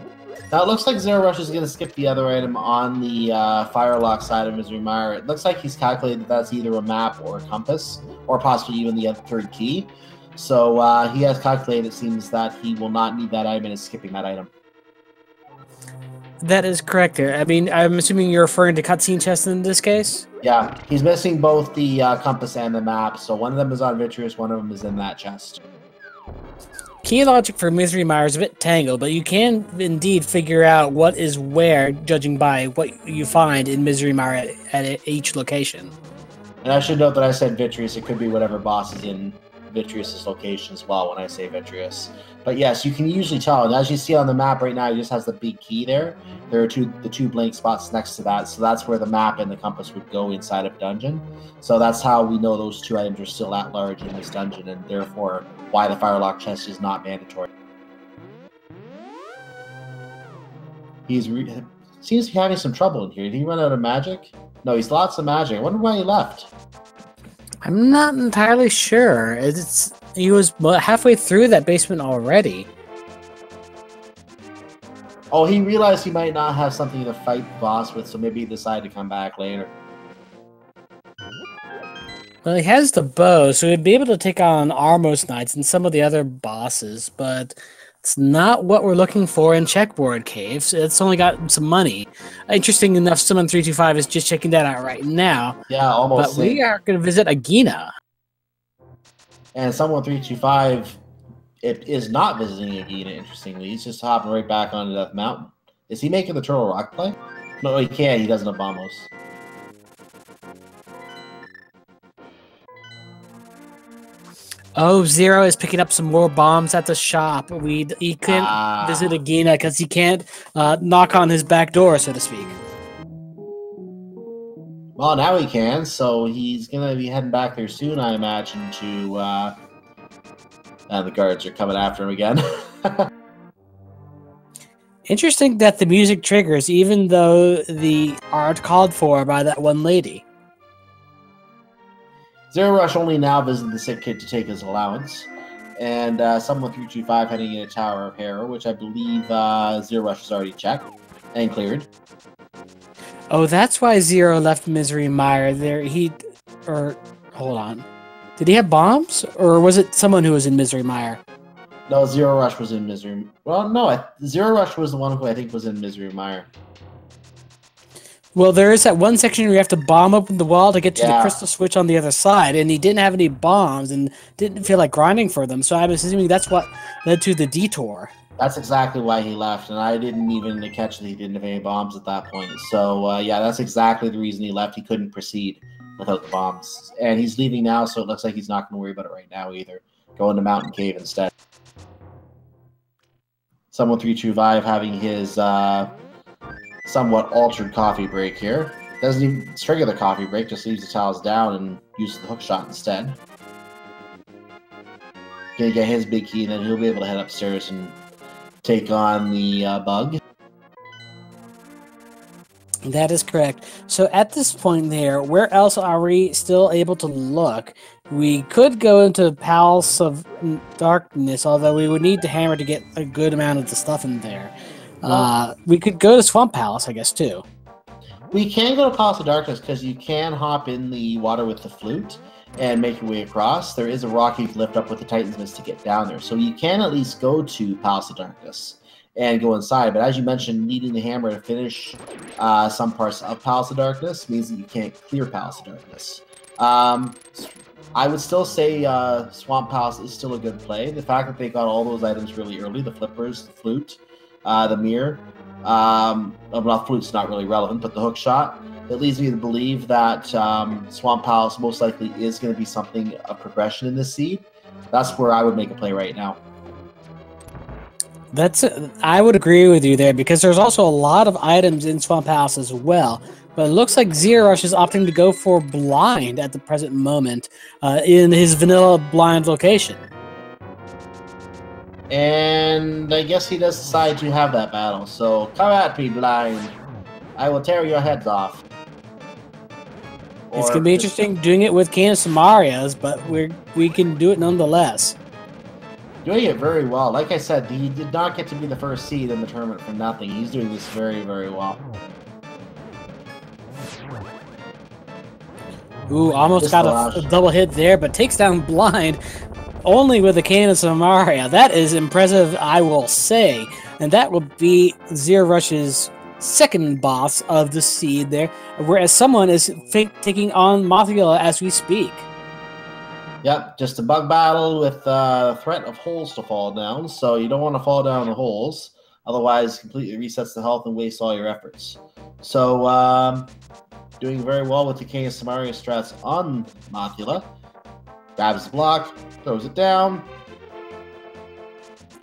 Now it looks like zer0rush is going to skip the other item on the Firelock side of Misery Mire. It looks like he's calculated that that's either a map or a compass, or possibly even the third key. So he has calculated, it seems, that he will not need that item and is skipping that item. That is correct there. I mean, I'm assuming you're referring to cutscene chests in this case? Yeah, he's missing both the compass and the map, so one of them is on Vitreous, one of them is in that chest. Key logic for Misery Mire is a bit tangled, but you can indeed figure out what is where, judging by what you find in Misery Mire at each location. And I should note that I said Vitreous. It could be whatever boss is in Vitreous' location as well when I say Vitreous. But yes, you can usually tell. And as you see on the map right now, he just has the big key there. There are the two blank spots next to that. So that's where the map and the compass would go inside of a dungeon. So that's how we know those two items are still at large in this dungeon, and therefore why the Firelock chest is not mandatory. He seems to be having some trouble in here. Did he run out of magic? No, he's lots of magic. I wonder why he left. I'm not entirely sure. He was halfway through that basement already. Oh, he realized he might not have something to fight the boss with, so maybe he decided to come back later. Well, he has the bow, so he'd be able to take on Armos Knights and some of the other bosses, but it's not what we're looking for in Checkboard Caves. It's only got some money. Interesting enough, someone325 is just checking that out right now. Yeah, almost. But we are going to visit Agina. And someone325, it is not visiting Agina, interestingly. He's just hopping right back onto Death Mountain. Is he making the Turtle Rock play? No, he can't. He doesn't have bombos. Oh, Zero is picking up some more bombs at the shop. He couldn't visit Agina because he can't knock on his back door, so to speak. Well, now he can, so he's going to be heading back there soon, I imagine, to... the guards are coming after him again. Interesting that the music triggers, even though the art called for by that one lady. zer0rush only now visited the sick kid to take his allowance, and someone325 heading in a Tower of Terror, which I believe zer0rush has already checked and cleared. Oh, that's why Zero left Misery Mire there. Hold on. Did he have bombs, or was it someone who was in Misery Mire? No, zer0rush was in Misery. Well, no, zer0rush was the one who I think was in Misery Mire. Well, there is that one section where you have to bomb open the wall to get to the crystal switch on the other side, and he didn't have any bombs and didn't feel like grinding for them, so I'm assuming that's what led to the detour. That's exactly why he left, and I didn't even catch that he didn't have any bombs at that point. So, yeah, that's exactly the reason he left. He couldn't proceed without the bombs. And he's leaving now, so it looks like he's not going to worry about it right now either. Going to Mountain Cave instead. Someone325 having his somewhat altered coffee break here. Doesn't even trigger the coffee break, just leaves the towels down and uses the hook shot instead. Gonna get his big key, and then he'll be able to head upstairs and take on the bug. That is correct. So at this point there, where else are we still able to look? We could go into Palace of Darkness, although we would need the hammer to get a good amount of the stuff in there. We could go to Swamp Palace, I guess, too. We can go to Palace of Darkness because you can hop in the water with the flute and make your way across. There is a rock you can lift up with the Titan's Mist to get down there. So you can at least go to Palace of Darkness and go inside. But as you mentioned, needing the hammer to finish some parts of Palace of Darkness means that you can't clear Palace of Darkness. I would still say Swamp Palace is still a good play. The fact that they got all those items really early, the flippers, the flute, the mirror, well, flute's not really relevant, but the hook shot, it leads me to believe that Swamp Palace most likely is going to be something of progression in this seed. That's where I would make a play right now. I would agree with you there, because there's also a lot of items in Swamp Palace as well. But it looks like zer0rush is opting to go for blind at the present moment in his vanilla blind location. And I guess he does decide to have that battle. So come at me, blind. I will tear your heads off. It's going to be interesting doing it with Candace Samarias, but we can do it nonetheless. Doing it very well. Like I said, he did not get to be the first seed in the tournament for nothing. He's doing this very, very well. Ooh, almost got a double hit there, but takes down Blind only with a Cane of Samaria. That is impressive, I will say. And that will be zer0rush's second boss of the seed there, whereas someone is taking on Mothula as we speak. Yep, just a bug battle with the threat of holes to fall down, so you don't want to fall down the holes, otherwise it completely resets the health and wastes all your efforts. So, doing very well with the King of Samaria strats on Mothula. Grabs the block, throws it down.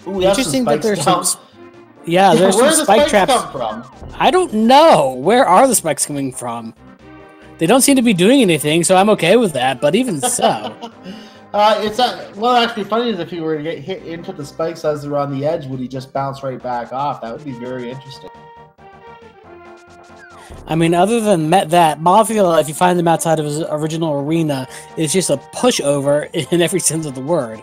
Ooh, interesting that there's some... Yeah, there's some spike traps. Come from? I don't know. Where are the spikes coming from? They don't seem to be doing anything, so I'm okay with that, but even so. Well, actually, funny is if he were to get hit into the spikes as they're on the edge, would he just bounce right back off? That would be very interesting. I mean, other than that, Mothula, if you find him outside of his original arena, is just a pushover in every sense of the word.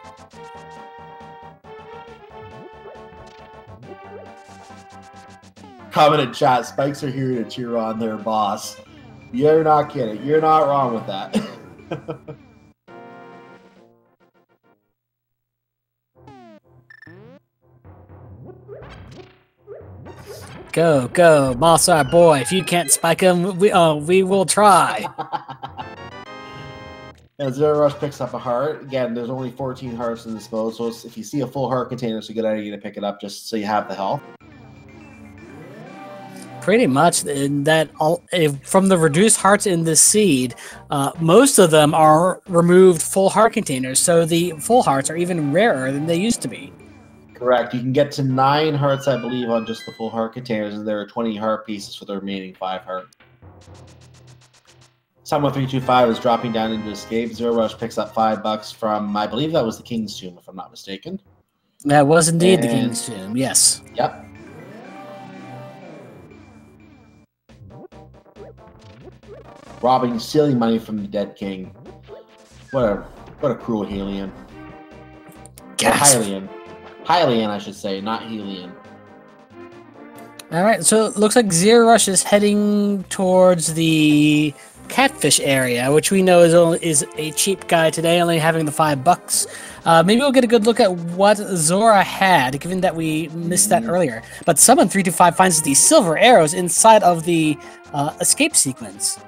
Comment in chat, spikes are here to cheer on their boss. You're not kidding. You're not wrong with that. Go, go, boss our boy. If you can't spike him, we will try. And zer0rush picks up a heart. Again, there's only 14 hearts in this mode, so if you see a full heart container, it's a good idea to pick it up just so you have the health. Pretty much, from the reduced hearts in this seed, most of them are removed full heart containers, so the full hearts are even rarer than they used to be. Correct. You can get to 9 hearts, I believe, on just the full heart containers, and there are 20 heart pieces for the remaining 5 heart. Someone325 is dropping down into escape. zer0rush picks up $5 from, I believe that was the King's Tomb, if I'm not mistaken. That was indeed the King's Tomb, yes. Yep. Robbing, stealing money from the dead king. What a cruel Hylian. Hylian. Hylian, I should say, not Hylian. Alright, so it looks like zer0rush is heading towards the catfish area, which we know is a cheap guy today, only having the $5. Maybe we'll get a good look at what Zora had, given that we missed that earlier. But someone325 finds the silver arrows inside of the escape sequence.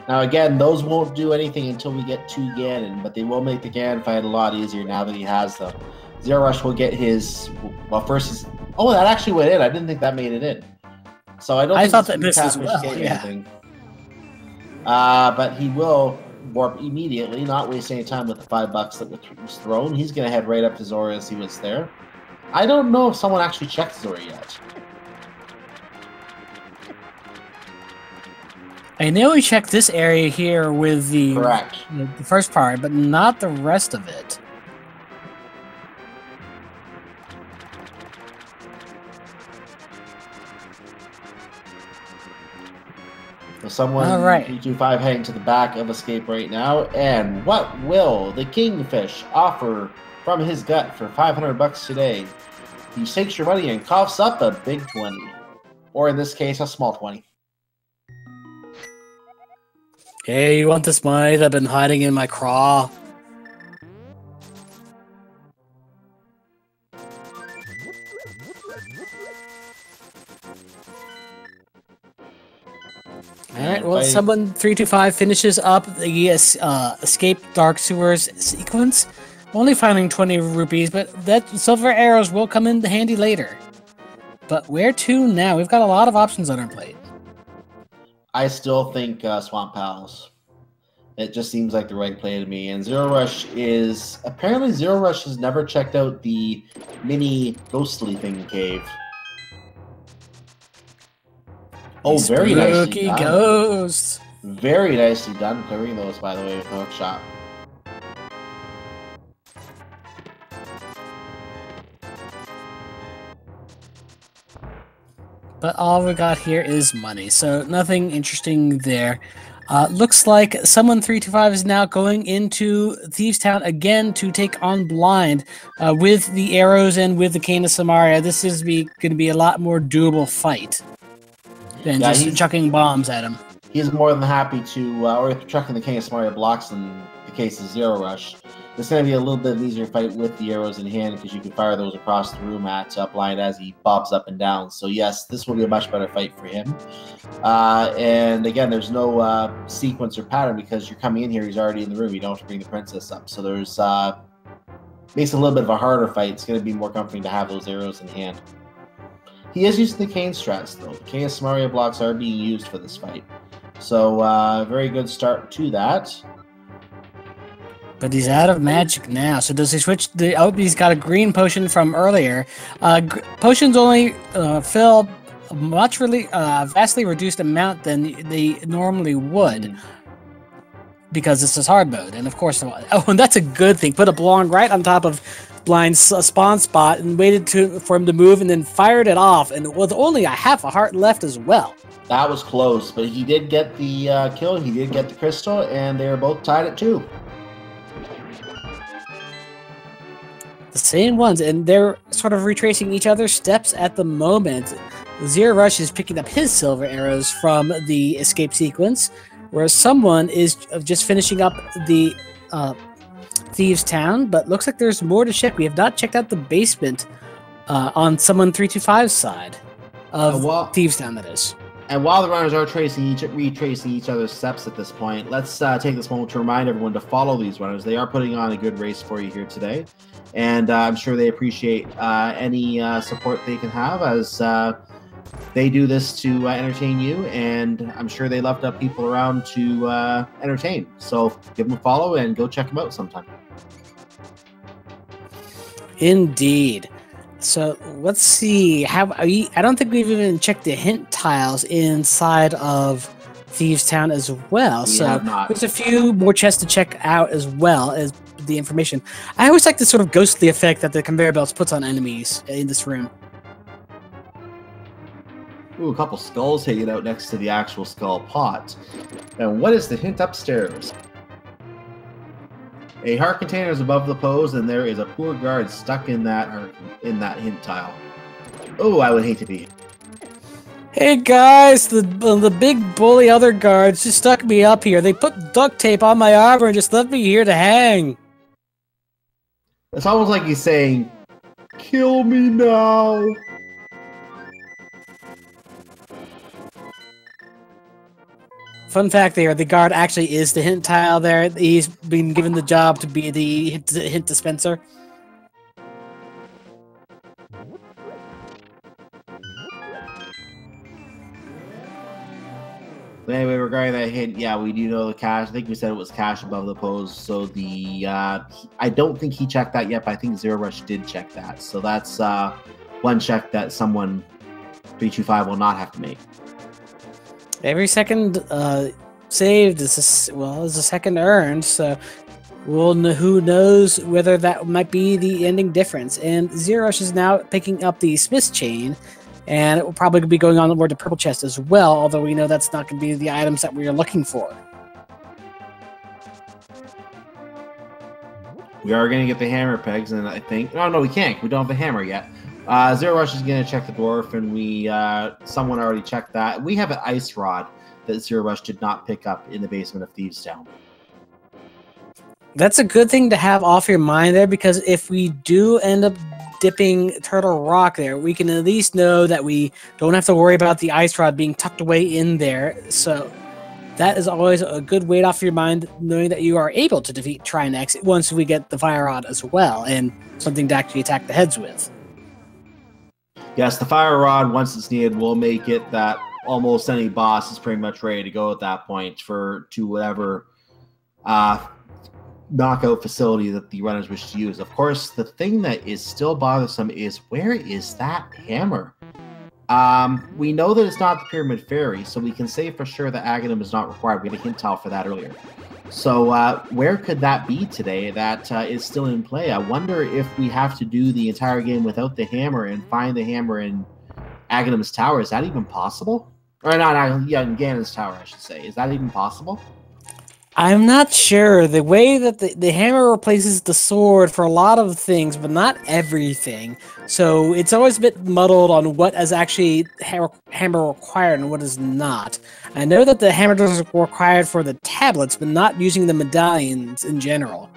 Now again, those won't do anything until we get to Ganon, but they will make the Ganon fight a lot easier now that he has them. zer0rush will get his... Well, first his... Oh, that actually went in. I didn't think that made it in. So I thought that missed as well, yeah. Anything. But he will warp immediately, not waste any time with the $5 that was thrown. He's going to head right up to Zora and see what's there. I don't know if someone actually checked Zora yet. I know we checked this area here with the first part, but not the rest of it. So someone325 heading to the back of escape right now, and what will the Kingfish offer from his gut for $500 today? He takes your money and coughs up a big 20, or in this case, a small 20. Hey, you want this money that I've been hiding in my craw? Alright, well, someone325 finishes up the escape Dark Sewers sequence, only finding 20 rupees, but that silver arrows will come in handy later. But where to now? We've got a lot of options on our plate. I still think Swamp Palace. It just seems like the right play to me. And zer0rush is... Apparently zer0rush has never checked out the mini ghostly thing cave. Oh, very nicely done. Ghosts. Very nicely done clearing those, by the way, with the hook shot. But all we got here is money, so nothing interesting there. Looks like someone325 is now going into Thieves Town again to take on Blind with the arrows and with the Cane of Samaria. This is going to be a lot more doable fight than just chucking bombs at him. He's more than happy to, or if chucking the Cane of Samaria blocks in the case of zer0rush. It's going to be a little bit of an easier fight with the arrows in hand because you can fire those across the room at Blind as he bobs up and down. So yes, this will be a much better fight for him. And again, there's no sequence or pattern because you're coming in here, he's already in the room. You don't have to bring the princess up. So there's makes it a little bit of a harder fight. It's going to be more comforting to have those arrows in hand. He is using the Cane strats though. The Cane of Samaria blocks are being used for this fight. So very good start to that. But he's out of magic now. So does he switch? He's got a green potion from earlier. Potions only fill a vastly reduced amount than they normally would. Because this is hard mode. And of course, and that's a good thing. Put a Blong right on top of Blind's spawn spot and waited for him to move and then fired it off. And with only a half a heart left as well. That was close, but he did get the kill. He did get the crystal, and they were both tied at 2. The same ones, and they're sort of retracing each other's steps at the moment. zer0rush is picking up his silver arrows from the escape sequence, whereas someone is just finishing up the Thieves Town, but looks like there's more to check. We have not checked out the basement on someone325's side of Thieves Town, that is. And while the runners are retracing each other's steps at this point, let's take this moment to remind everyone to follow these runners. They are putting on a good race for you here today. And I'm sure they appreciate any support they can have as they do this to entertain you. And I'm sure they love to have people around to entertain. So give them a follow and go check them out sometime. Indeed. So let's see. I don't think we've even checked the hint tiles inside of Thieves Town as well. So there's a few more chests to check out as well as the information. I always like the sort of ghostly effect that the conveyor belts puts on enemies in this room. Ooh, a couple skulls hanging out next to the actual skull pot. And what is the hint upstairs? A heart container is above the pose, and there is a poor guard stuck in that hint tile. Oh, I would hate to be. Hey guys, the big bully other guards just stuck me up here. They put duct tape on my armor and just left me here to hang. It's almost like he's saying, "Kill me now." Fun fact there, the guard actually is the hint tile there. He's been given the job to be the hint dispenser. But anyway, regarding that hint, yeah, we do know the cache. I think we said it was cache above the pose. So the I don't think he checked that yet, but I think zer0rush did check that. So that's one check that someone325 will not have to make. Every second saved is a second earned, so who knows whether that might be the ending difference. And zer0rush is now picking up the Smith's chain, and it will probably be going on toward the purple chest as well, although we know that's not going to be the items that we are looking for. We are going to get the hammer pegs, and I think... No, we can't. We don't have the hammer yet. zer0rush is going to check the dwarf, and someone already checked that. We have an ice rod that zer0rush did not pick up in the basement of Thieves Town. That's a good thing to have off your mind there, because if we do end up dipping Turtle Rock there, we can at least know that we don't have to worry about the ice rod being tucked away in there. So that is always a good weight off your mind, knowing that you are able to defeat Trinex once we get the fire rod as well, and something to actually attack the heads with. Yes, the fire rod, once it's needed, will make it that almost any boss is pretty much ready to go at that point to whatever knockout facility that the runners wish to use. Of course, the thing that is still bothersome is, where is that hammer? We know that it's not the Pyramid Fairy, so we can say for sure that Aghanim is not required. We had a hint tile for that earlier. So where could that be today that is still in play? I wonder if we have to do the entire game without the hammer and find the hammer in Aghanim's tower. Is that even possible? Or not young Ganon's tower, I should say. Is that even possible? I'm not sure. The way that the hammer replaces the sword for a lot of things, but not everything. So it's always a bit muddled on what is actually hammer required and what is not. I know that the hammer is required for the tablets, but not using the medallions in general.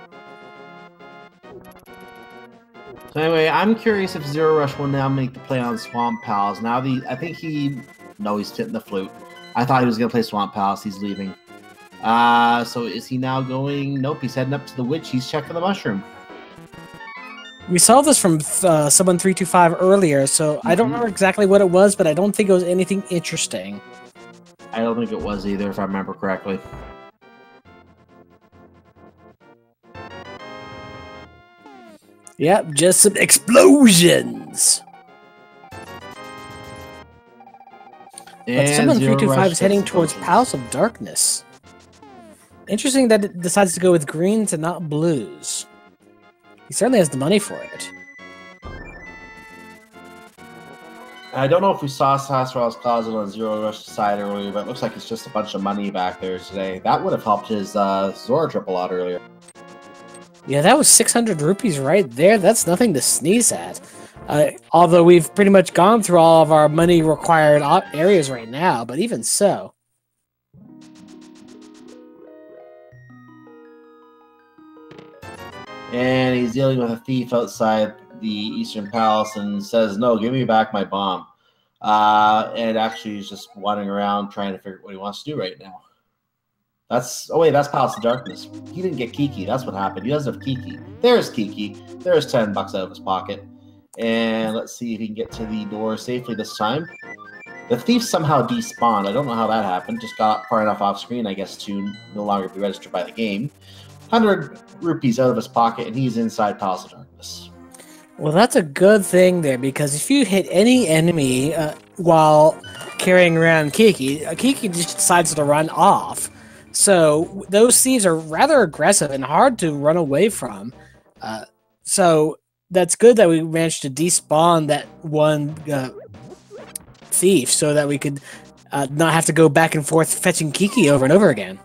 So anyway, I'm curious if zer0rush will now make the play on Swamp Palace. Now I think no, he's hitting the flute. I thought he was gonna play Swamp Palace. He's leaving. So is he now going? Nope, he's heading up to the witch. He's checking the mushroom. We saw this from someone325 earlier, so I don't remember exactly what it was, but I don't think it was anything interesting. I don't think it was either, if I remember correctly. Yep, just some explosions. But someone325 is heading towards Palace of Darkness. Interesting that it decides to go with greens and not blues. He certainly has the money for it. I don't know if we saw Sasrael's closet on zer0rush's side earlier, but it looks like it's just a bunch of money back there today. That would have helped his Zora trip a lot earlier. Yeah, that was 600 rupees right there. That's nothing to sneeze at. Although we've pretty much gone through all of our money required areas right now, but even so. And he's dealing with a thief outside the Eastern Palace and says, "No, give me back my bomb." And actually he's just wandering around trying to figure out what he wants to do right now. That's Palace of Darkness. He didn't get Kiki. That's what happened. He doesn't have Kiki. There's Kiki. There's 10 bucks out of his pocket. And let's see if he can get to the door safely this time. The thief somehow despawned. I don't know how that happened. Just got far enough off screen, I guess, to no longer be registered by the game. 100 rupees out of his pocket, and he's inside Palace of Darkness. Well, that's a good thing there, because if you hit any enemy while carrying around Kiki, Kiki just decides to run off. So those thieves are rather aggressive and hard to run away from. So that's good that we managed to despawn that one thief so that we could not have to go back and forth fetching Kiki over and over again.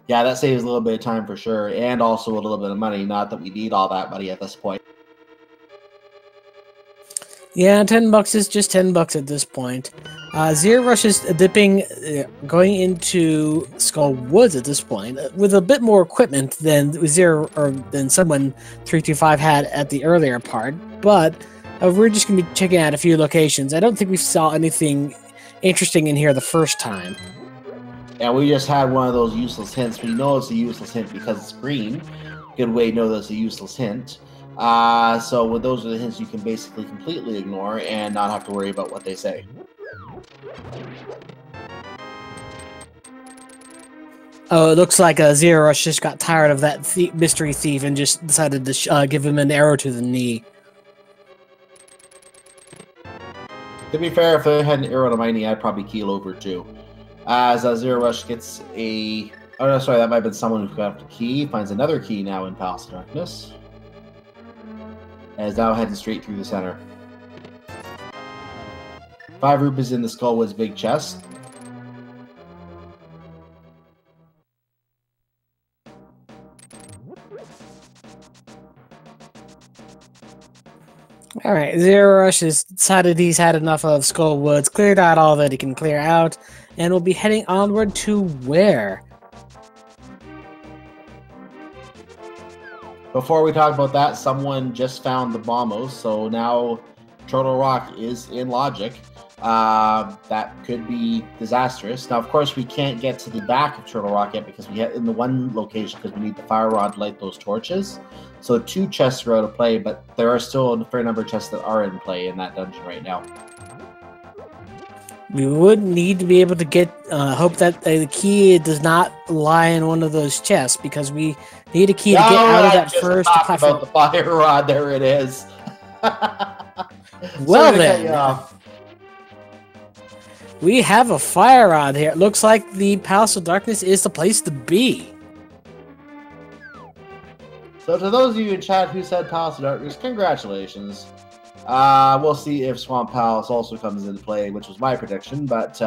Yeah, that saves a little bit of time for sure, and also a little bit of money. Not that we need all that money at this point. Yeah, 10 bucks is just 10 bucks at this point. zer0rush is dipping, going into Skull Woods at this point with a bit more equipment than someone325 had at the earlier part. But we're just going to be checking out a few locations. I don't think we saw anything interesting in here the first time. Yeah, we just had one of those useless hints. We know it's a useless hint because it's green. Good way to know that it's a useless hint. So with those are the hints you can basically completely ignore and not have to worry about what they say. Oh, it looks like zer0rush just got tired of that mystery thief and just decided to give him an arrow to the knee. To be fair, if I had an arrow to my knee, I'd probably keel over too. As zer0rush gets a... Oh, no, sorry, that might have been someone who got the key. Finds another key now in Palace of Darkness. And is now heading straight through the center. 5 rupees in the Skullwood's big chest. Alright, zer0rush has decided he's had enough of Skull Woods, cleared out all that he can clear out, and will be heading onward to where? Before we talk about that, someone just found the bombos, so now Turtle Rock is in logic. That could be disastrous. Now, of course, we can't get to the back of Turtle Rock yet because we have in the one location because we need the fire rod to light those torches. So 2 chests are out of play, but there are still a fair number of chests that are in play in that dungeon right now. We would need to be able to get, hope that the key does not lie in one of those chests, because we need a key to get out of that first platform. About the fire rod, there it is. Well then, we have a fire rod here. It looks like the Palace of Darkness is the place to be. So to those of you in chat who said Palace of Darkness, congratulations. We'll see if Swamp Palace also comes into play, which was my prediction. But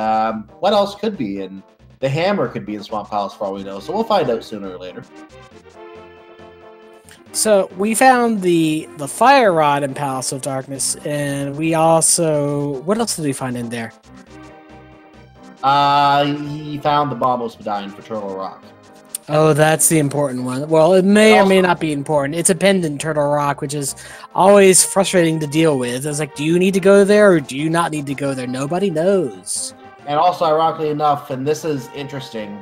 what else could be? And the hammer could be in Swamp Palace for all we know. So we'll find out sooner or later. So we found the fire rod in Palace of Darkness, and we also, what else did we find in there? He found the Bombos Medallion for Turtle Rock. Oh, that's the important one. Well, it may or may not be important. It's a pendant, Turtle Rock, which is always frustrating to deal with. It's like, do you need to go there or do you not need to go there? Nobody knows. And also, ironically enough, and this is interesting,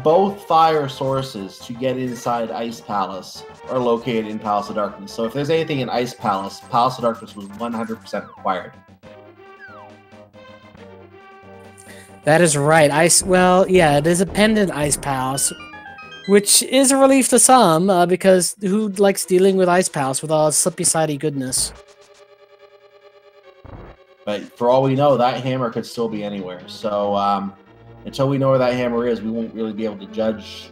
both fire sources to get inside Ice Palace are located in Palace of Darkness. So if there's anything in Ice Palace, Palace of Darkness was 100% required. That is right. Well, yeah, it is a pendant Ice Palace, which is a relief to some, because who likes dealing with Ice Palace with all its slippy sidey goodness? But for all we know, that hammer could still be anywhere. So until we know where that hammer is, we won't really be able to judge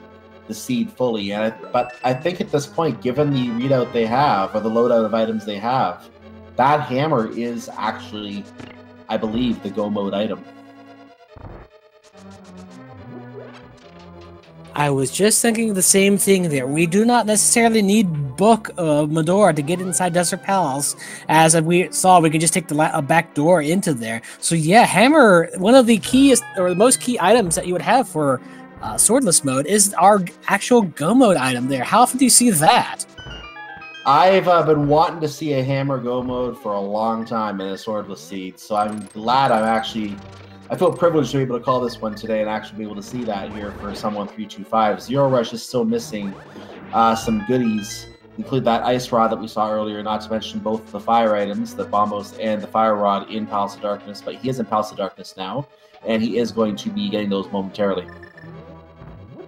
the seed fully. But I think at this point, given the readout they have, or the loadout of items they have, that hammer is actually, I believe, the go mode item. I was just thinking the same thing there. We do not necessarily need Book of Medora to get inside Desert Palace. As we saw, we can just take a back door into there. So yeah, hammer, one of the keyest, or the most key items that you would have for swordless mode is our actual go mode item there. How often do you see that? I've been wanting to see a hammer go mode for a long time in a swordless seed, so I'm glad I feel privileged to be able to call this one today and actually be able to see that here for someone325. zer0rush is still missing some goodies, include that ice rod that we saw earlier, not to mention both the fire items, the bombos and the fire rod in Palace of Darkness, but he is in Palace of Darkness now, and he is going to be getting those momentarily.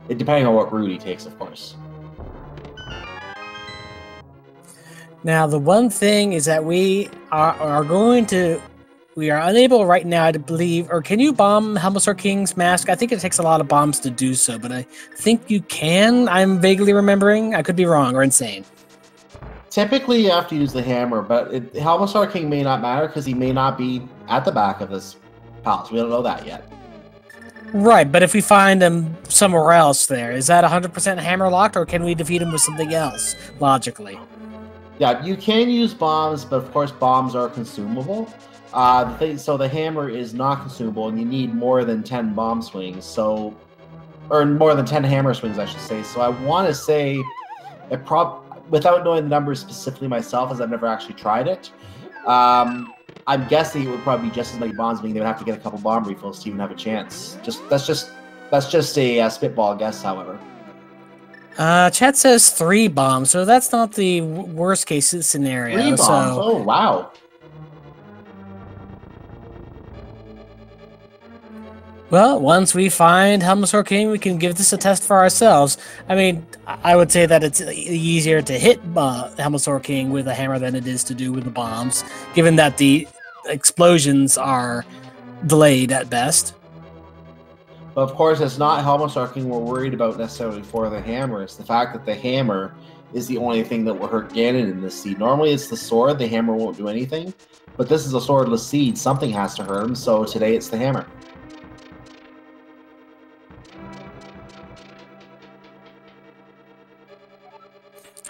Depending on what route he takes, of course. Now, the one thing is that we are unable right now to believe, or can you bomb Helmasaur King's mask? I think it takes a lot of bombs to do so, but I think you can. I'm vaguely remembering. I could be wrong or insane. Typically, you have to use the hammer, but Helmasaur King may not matter because he may not be at the back of this palace. We don't know that yet. Right, but if we find him somewhere else there, is that 100% hammer locked, or can we defeat him with something else, logically? Yeah, you can use bombs, but of course bombs are consumable. So the hammer is not consumable, and you need more than 10 bomb swings, or more than 10 hammer swings, I should say. So I want to say, without knowing the numbers specifically myself, as I've never actually tried it, I'm guessing it would probably be just as many bombs, meaning they would have to get a couple bomb refills to even have a chance. That's just a spitball guess, however. Chat says 3 bombs, so that's not the worst case scenario. 3 bombs? So... Oh, wow. Well, once we find Helmasaur King, we can give this a test for ourselves. I mean, I would say that it's easier to hit Helmasaur King with a hammer than it is to do with the bombs, given that the explosions are delayed at best. But of course, it's not Helmasaur King we're worried about necessarily for the hammer. It's the fact that the hammer is the only thing that will hurt Ganon in this seed. Normally it's the sword, the hammer won't do anything. But this is a swordless seed, something has to hurt him, so today it's the hammer.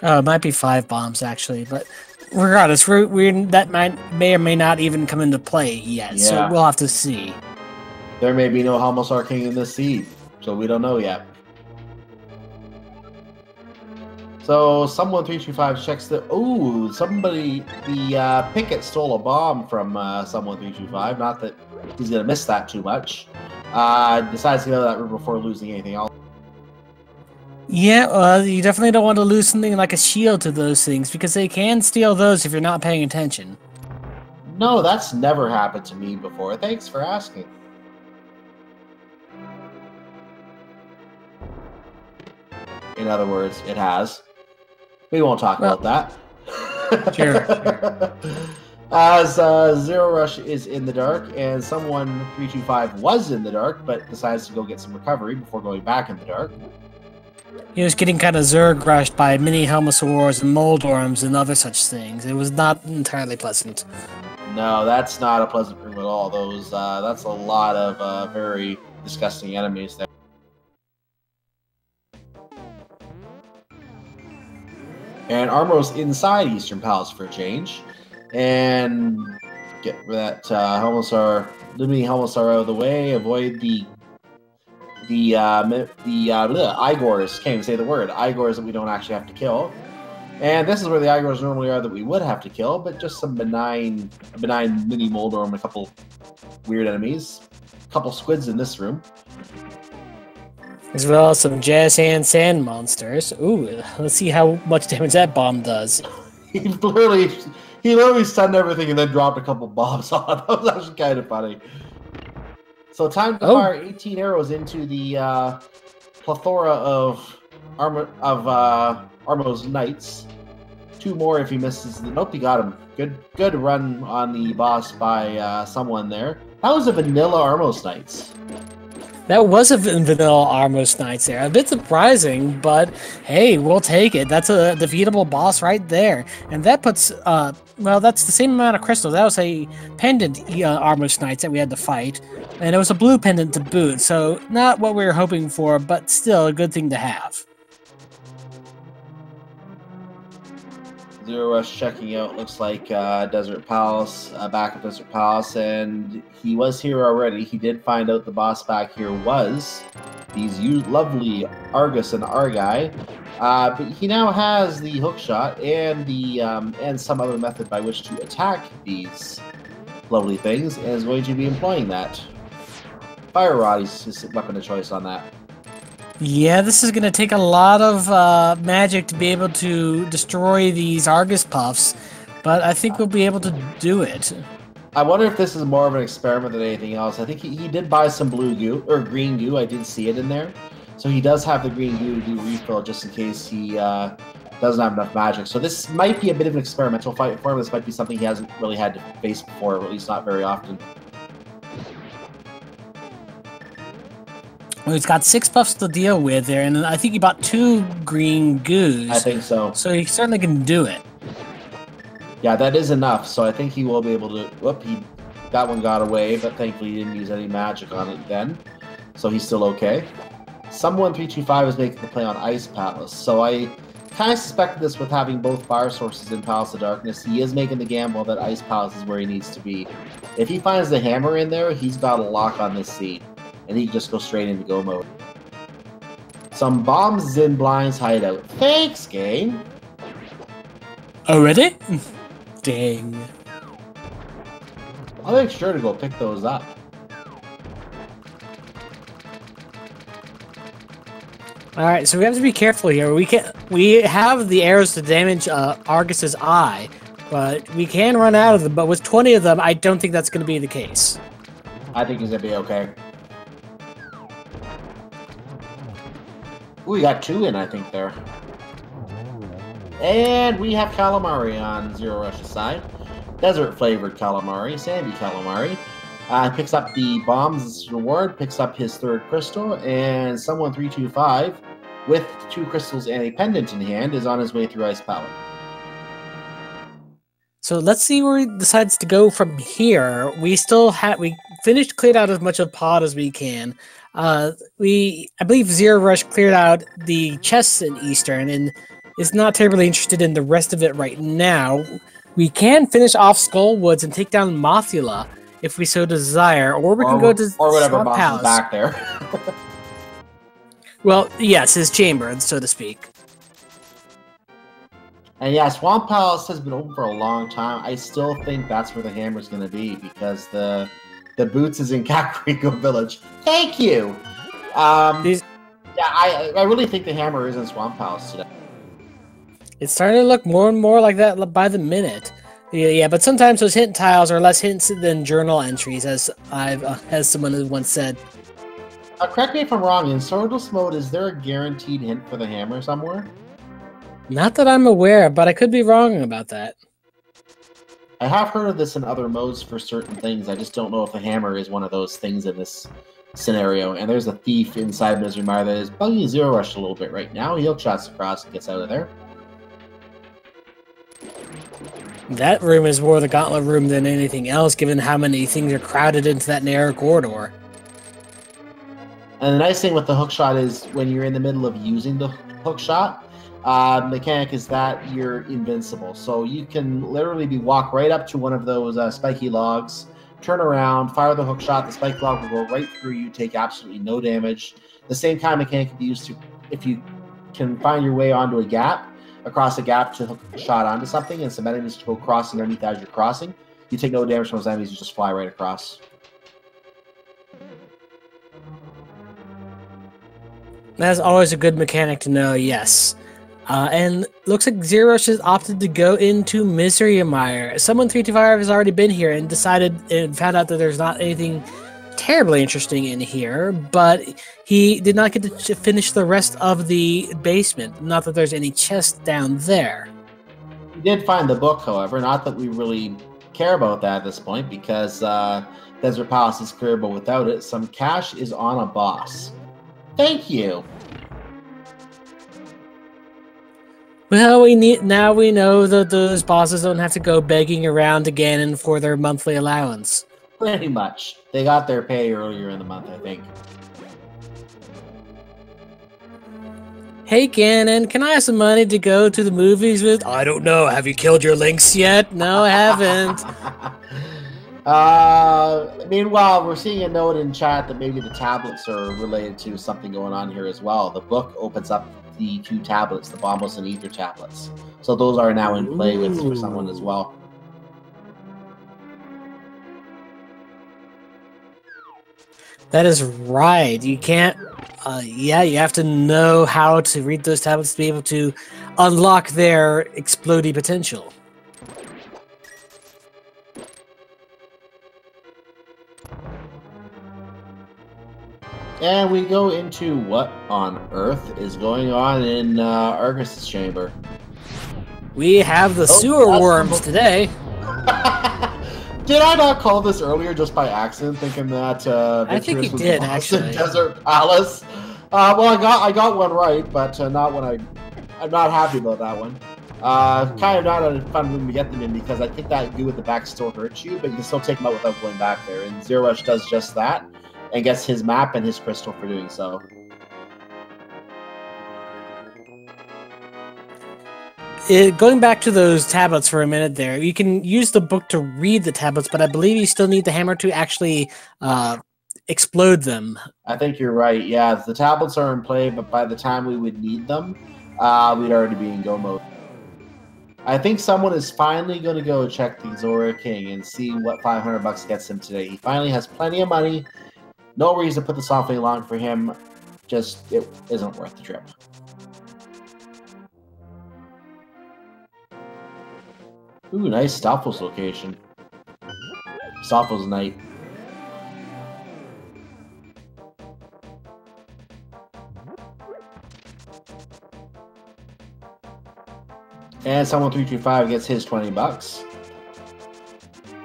It might be 5 bombs, actually, but regardless, that may or may not even come into play yet, Yeah. so we'll have to see. There may be no Helmasaur King in this seed, so we don't know yet. So, someone325 checks the... Ooh, the Picket stole a bomb from someone325, not that he's going to miss that too much. Decides to go that route before losing anything else. Yeah, you definitely don't want to lose something like a shield to those things, because they can steal those if you're not paying attention. No, that's never happened to me before. Thanks for asking. In other words, it has. We won't talk about that. Sure. As zer0rush is in the dark, and someone325 was in the dark, but decides to go get some recovery before going back in the dark. He was getting kind of zer0rushed by mini helmosaurs and moldorms and other such things. It was not entirely pleasant. No, that's not a pleasant room at all. That's a lot of very disgusting enemies there. And Armor's inside Eastern Palace for a change. And get that mini Helmosaur out of the way. Avoid the Igors. Can't even say the word. Igors that we don't actually have to kill. And this is where the Igors normally are that we would have to kill, but just some benign mini Moldorm, a couple weird enemies, a couple squids in this room. As well as some jazz hand sand monsters. Ooh, let's see how much damage that bomb does. He literally stunned everything and then dropped a couple bombs on. That was actually kind of funny. So time to fire 18 arrows into the plethora of Armo's knights. 2 more if he misses. Nope, he got him. Good run on the boss by someone there. That was a vanilla Armos Knights. That was a vanilla Armos Knights there. A bit surprising, but hey, we'll take it. That's a defeatable boss right there. And that puts, well, that's the same amount of crystals. That was a pendant Armos Knights that we had to fight. And it was a blue pendant to boot, so not what we were hoping for, but still a good thing to have. zer0rush checking out, looks like Desert Palace, back at Desert Palace, and he was here already. He did find out the boss back here was these lovely Argus and Argai, but he now has the hookshot and the and some other method by which to attack these lovely things, and is going to be employing that. Fire Rod is his weapon of choice on that. Yeah, this is going to take a lot of magic to be able to destroy these Argus puffs, but I think we'll be able to do it. I wonder if this is more of an experiment than anything else. I think he did buy some blue goo, or green goo. I did see it in there. So he does have the green goo to do refill just in case he doesn't have enough magic. So this might be a bit of an experimental fight for him. This might be something he hasn't really had to face before, or at least not very often. Well, he's got 6 puffs to deal with there, and I think he bought 2 green goos. I think so. So he certainly can do it. Yeah, that is enough. So I think he will be able to. Whoop! That one got away, but thankfully he didn't use any magic on it then, so he's still okay. Someone325 is making the play on Ice Palace, so I kind of suspected this with having both fire sources in Palace of Darkness. He is making the gamble that Ice Palace is where he needs to be. If he finds the hammer in there, he's got a lock on this seed. And he can just go straight into go mode. Some bombs in Blind's hideout. Thanks, game. Already? Dang. I'll make sure to go pick those up. Alright, so we have to be careful here. We have the arrows to damage Argus's eye, but we can run out of them. But with 20 of them, I don't think that's going to be the case. I think he's going to be okay. Ooh, we got 2 in, I think, there. And we have calamari on zer0rush's side. Desert-flavored calamari, sandy calamari. Picks up the bombs as reward, picks up his 3rd crystal, and someone325, with 2 crystals and a pendant in hand, is on his way through Ice Palace. So let's see where he decides to go from here. We cleared out as much of pod as we can. I believe zer0rush cleared out the chests in Eastern and is not terribly interested in the rest of it right now. We can finish off Skullwoods and take down Mothula if we so desire, or we can go to whatever Swamp boss Palace. is back there. Well, yes, his chamber, so to speak. And yeah, Swamp Palace has been open for a long time. I still think that's where the hammer's going to be because the boots is in Kakariko Village. Thank you. Yeah, I really think the hammer is in Swamp Palace today. It's starting to look more and more like that by the minute. Yeah, but sometimes those hint tiles are less hints than journal entries, as someone has once said. Correct me if I'm wrong. In Swordless mode, is there a guaranteed hint for the hammer somewhere? Not that I'm aware, but I could be wrong about that. I have heard of this in other modes for certain things. I just don't know if the hammer is one of those things in this scenario. And there's a thief inside Misery Mire that is bugging Zero-Rush a little bit right now. He hook shots across and gets out of there. That room is more the gauntlet room than anything else, given how many things are crowded into that narrow corridor. And the nice thing with the hook shot is when you're in the middle of using the hook shot, mechanic is that you're invincible. So you can literally walk right up to one of those spiky logs, turn around, fire the hook shot, the spiky log will go right through you, take absolutely no damage. The same kind of mechanic can be used to, if you can find your way onto a gap, across a gap to hook a shot onto something, and some enemies to go crossing underneath as you're crossing. You take no damage from those enemies, you just fly right across. That's always a good mechanic to know, yes. And looks like Zer0rush has opted to go into Misery Mire. Someone325 has already been here and decided and found out that there's not anything terribly interesting in here, but he did not get to finish the rest of the basement. Not that there's any chests down there. We did find the book, however. Not that we really care about that at this point, because Desert Palace is clearable without it. Some cash is on a boss. Thank you. Well, now we know that those bosses don't have to go begging around again and for their monthly allowance. Pretty much. They got their pay earlier in the month, I think. Hey, Ganon, can I have some money to go to the movies with? I don't know. Have you killed your lynx yet? No, I haven't. Meanwhile, we're seeing a note in chat that maybe the tablets are related to something going on here as well. The book opens up the 2 tablets, the Bombos and Ether tablets. So those are now in play with for someone as well. That is right. You can't... yeah, you have to know how to read those tablets to be able to unlock their explodey potential. And we go into what on earth is going on in Argus's chamber. We have the sewer worms today. Did I not call this earlier just by accident, thinking that I think you did, actually. Desert Palace. Well, I got one right, but not when I'm not happy about that one. Kind of not a fun room to get them in, because I think that goo with the back still hurts you, but you can still take them out without going back there. And Zer0rush does just that, and gets his map and his crystal for doing so. Going back to those tablets for a minute there, you can use the book to read the tablets, but I believe you still need the hammer to actually explode them. I think you're right. Yeah, the tablets are in play, but by the time we would need them, we'd already be in go mode. I think someone is finally going to go check the Zora King and see what 500 bucks gets him today. He finally has plenty of money. No reason to put this off any longer for him. Just, it isn't worth the trip. Ooh, nice Stoffels location. Stoffels night. And someone325 gets his 20 bucks.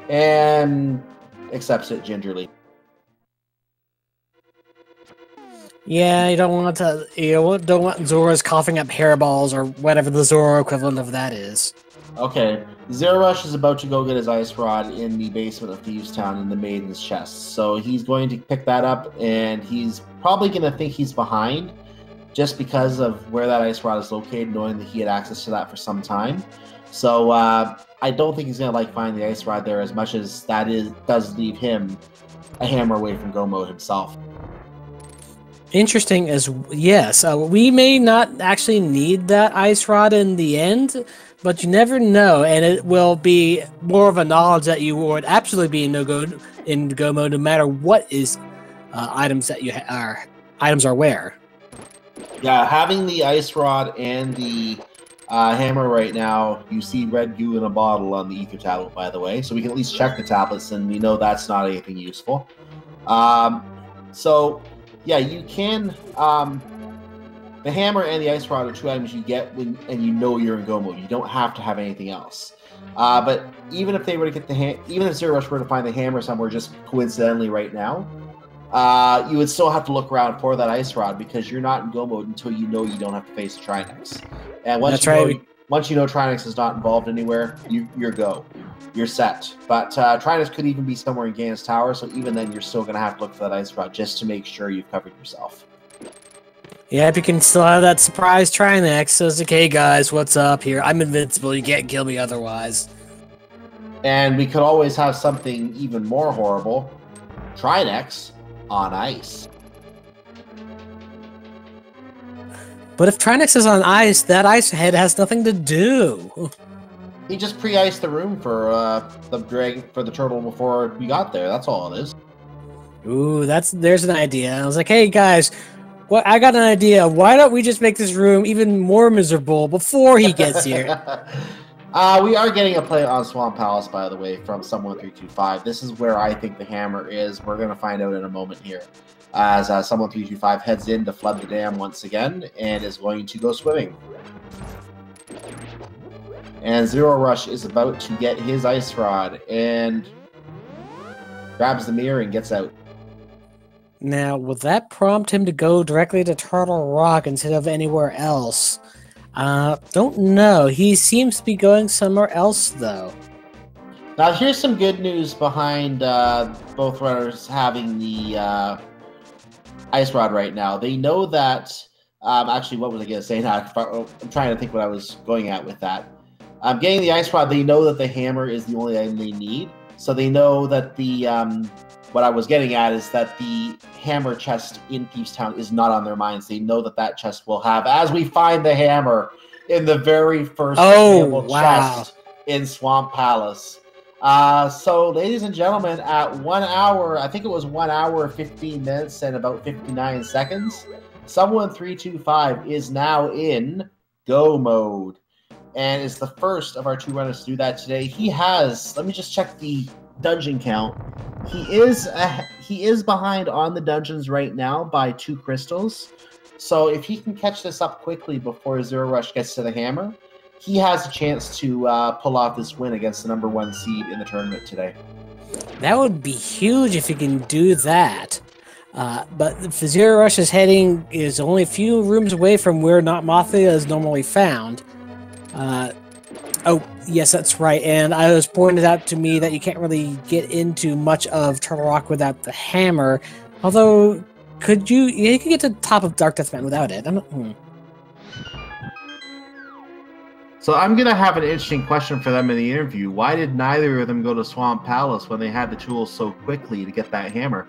And accepts it gingerly. Yeah, you don't want to. Don't want Zora's coughing up hairballs or whatever the Zora equivalent of that is. Okay, Zer0rush is about to go get his ice rod in the basement of Thieves Town in the Maiden's chest. So he's going to pick that up, and he's probably going to think he's behind, just because of where that ice rod is located, knowing that he had access to that for some time. So I don't think he's going to like find the ice rod there, as much as that does leave him a hammer away from go mode himself. Interesting as yes, we may not actually need that ice rod in the end, but you never know, and it will be more of a knowledge that you would absolutely be in go mode, no matter what is items that you items are where. Yeah, having the ice rod and the hammer right now, you see red goo in a bottle on the ether tablet, by the way, so we can at least check the tablets, and we know that's not anything useful. So yeah, you can. The hammer and the ice rod are 2 items you get when and you know you're in go mode. You don't have to have anything else. But even if they were to get even if Zer0rush were to find the hammer somewhere just coincidentally right now, you would still have to look around for that ice rod because you're not in go mode until you know you don't have to face Trinex. And once once you know Trinex is not involved anywhere, you're go. You're set. But Trinex could even be somewhere in Ganon's Tower, so even then you're still going to have to look for that ice rod just to make sure you've covered yourself. Yeah, if you can still have that surprise Trinex, so it's like, hey guys, what's up here? I'm invincible, you can't kill me otherwise. And we could always have something even more horrible. Trinex on ice. But if Trinex is on ice, that ice head has nothing to do. He just pre-iced the room for the turtle before we got there. That's all it is. Ooh, there's an idea. I was like, hey guys, I got an idea. Why don't we just make this room even more miserable before he gets here? We are getting a play on Swamp Palace, by the way, from someone325. This is where I think the hammer is. We're going to find out in a moment here. As someone325 heads in to flood the dam once again and is going to go swimming. And zer0rush is about to get his ice rod and grabs the mirror and gets out. Now, will that prompt him to go directly to Turtle Rock instead of anywhere else? Don't know. He seems to be going somewhere else, though. Now, here's some good news behind both runners having the ice rod right now. They know that... actually, what was I going to say now? I'm trying to think what I was going at with that. Getting the ice rod, they know that the hammer is the only item they need. So they know that the... what I was getting at is that the hammer chest in Thieves Town is not on their minds. They know that that chest will have, as we find the hammer in the very first chest in Swamp Palace. So, ladies and gentlemen, at 1 hour, I think it was 1 hour, 15 minutes, and about 59 seconds, someone325 is now in go mode. And is the first of our two runners to do that today. He has, let me just check the dungeon count. He is behind on the dungeons right now by 2 crystals. So if he can catch this up quickly before zer0rush gets to the hammer, he has a chance to pull off this win against the #1 seed in the tournament today. That would be huge if he can do that. But if zer0rush is only a few rooms away from where Not Mothia is normally found. Oh, yes, that's right. And I was pointed out to me that you can't really get into much of Turtle Rock without the hammer. Although, could you? Yeah, you could get to the top of Dark Death Mountain without it. So I'm going to have an interesting question for them in the interview. Why did neither of them go to Swamp Palace when they had the tools so quickly to get that hammer?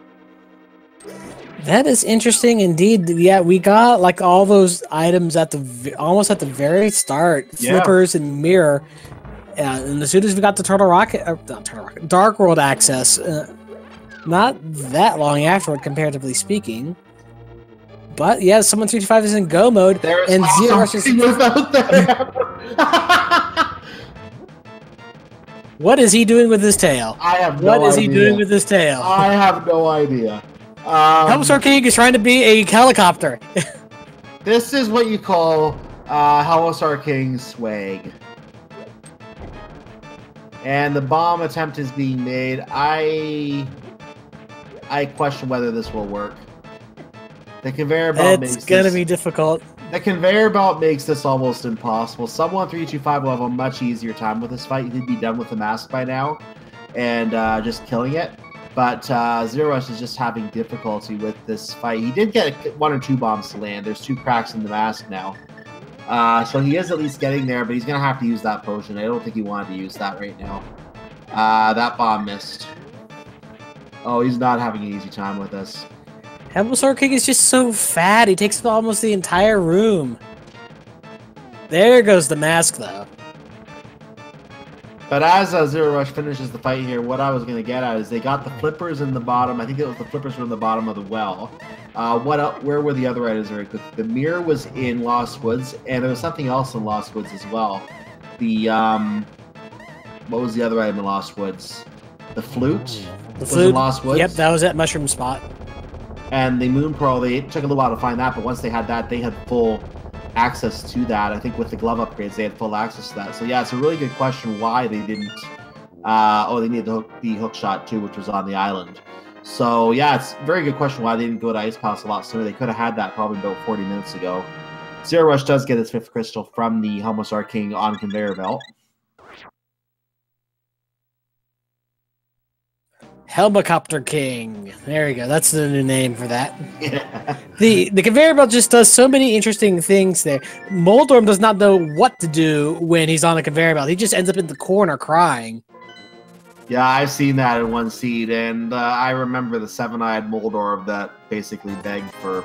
That is interesting indeed. Yeah, we got like all those items at almost at the very start, flippers and mirror. And as soon as we got the Dark World access, not that long afterward, comparatively speaking. But yeah, someone325 is in go mode, and zer0rush is without the hammer. What is he doing with his tail? I have no idea. What is he doing with his tail? I have no idea. Helmstar King is trying to be a helicopter. This is what you call Helmstar King swag. And the bomb attempt is being made. I question whether this will work. The conveyor belt makes it's gonna be difficult. The conveyor belt makes this almost impossible. Someone325 will have a much easier time with this fight. He'd be done with the mask by now and just killing it. But zer0rush is just having difficulty with this fight. He did get 1 or 2 bombs to land. There's 2 cracks in the mask now. So he is at least getting there, but he's going to have to use that potion. I don't think he wanted to use that right now. That bomb missed. Oh, he's not having an easy time with this. Helmstar King is just so fat. He takes up almost the entire room. There goes the mask, though. But as zer0rush finishes the fight here, what I was going to get at is they got the flippers in the bottom. I think it was the flippers from the bottom of the well. Where were the other items very quick? The mirror was in Lost Woods, and there was something else in Lost Woods as well. The, what was the other item in Lost Woods? The flute? The flute? In Lost Woods? Yep, that was at Mushroom Spot. And the Moon Pearl, they took a little while to find that, but once they had that, they had full access to that. I think with the glove upgrades, they had full access to that. So yeah, it's a really good question why they didn't. Oh, they needed the hook shot too, which was on the island. So yeah, it's a very good question why they didn't go to Ice Palace a lot sooner. They could have had that probably about 40 minutes ago. zer0rush does get his 5th crystal from the Helmsar King on conveyor belt. Helicopter King. There we go. That's the new name for that. Yeah. The conveyor belt just does so many interesting things there. Moldorm does not know what to do when he's on the conveyor belt. He just ends up in the corner crying. Yeah, I've seen that in one seed, and I remember the 7-eyed Moldorm that basically begged for...